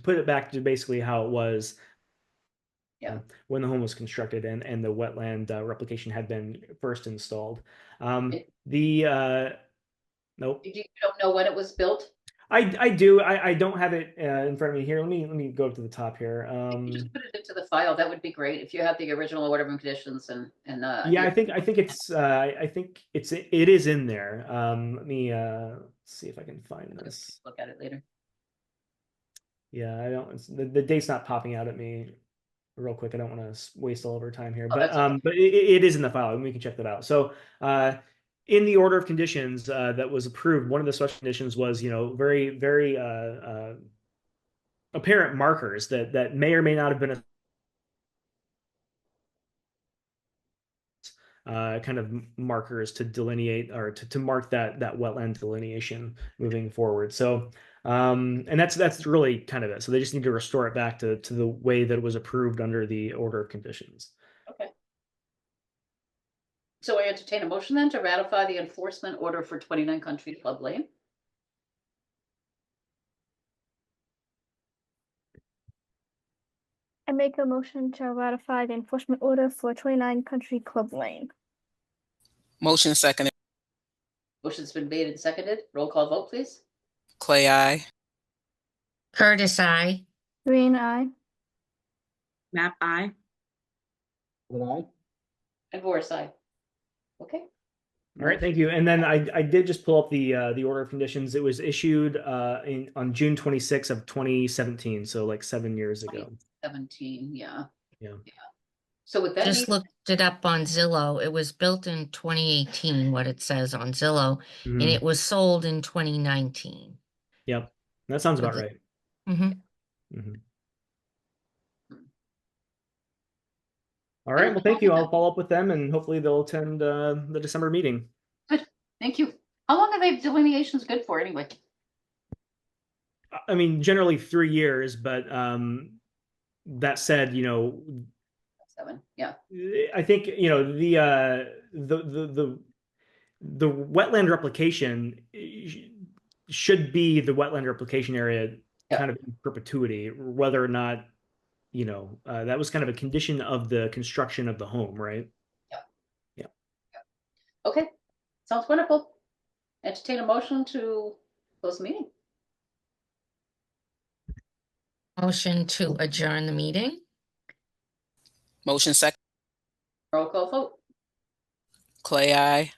put it back to basically how it was when the home was constructed and the wetland replication had been first installed. Nope. You don't know when it was built? I do. I don't have it in front of me here. Let me go up to the top here. Just put it into the file. That would be great if you have the original order of conditions and yeah, I think it is in there. Let me see if I can find this. Look at it later. Yeah, I don't. The date's not popping out at me real quick. I don't want to waste all of our time here, Oh, but it is in the file, and we can check that out. So, in the order of conditions that was approved, one of the special conditions was, very, very apparent markers that may or may not have been kind of markers to delineate or to mark that wetland delineation moving forward. So, and that's really kind of it. So they just need to restore it back to the way that it was approved under the order of conditions. Okay. So I entertain a motion then to ratify the enforcement order for 29 Country Club Lane. I make a motion to ratify the enforcement order for 29 Country Club Lane. Motion seconded. Motion's been made and seconded. Roll call vote, please. Clay, aye. Curtis, aye. Green eye. Map I. Would I? And Boris, aye. Okay. All right, thank you. And then I did just pull up the order of conditions. It was issued on June 26th of 2017, so like 7 years ago. 17, yeah. Yeah. So with that, Just looked it up on Zillow. It was built in 2018, what it says on Zillow, and it was sold in 2019. Yep, that sounds about With right. All right, well, thank you. I'll follow up with them, and hopefully they'll attend the December meeting. Good, thank you. How long are they delineations good for anyway? I mean, generally 3 years, but that said, 7, yeah. I think the wetland replication should be the wetland replication area kind of in perpetuity, whether or not that was kind of a condition of the construction of the home, right? Yeah. Okay, sounds wonderful. Entertain a motion to close the meeting. Motion to adjourn the meeting. Motion second. Roll call vote. Clay, aye.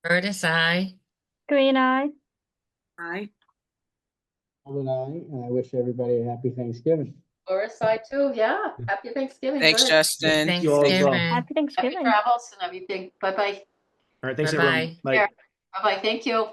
Curtis, aye. Green eye. I. Would I? And I wish everybody a happy Thanksgiving. Boris, aye too. Yeah, happy Thanksgiving. Thanks, Good. Justin. Thank you all as well. Thanksgiving. Happy Thanksgiving. Happy travels and everything. Bye-bye. All right, thanks Bye-bye. everyone. Bye. Bye-bye. Thank you.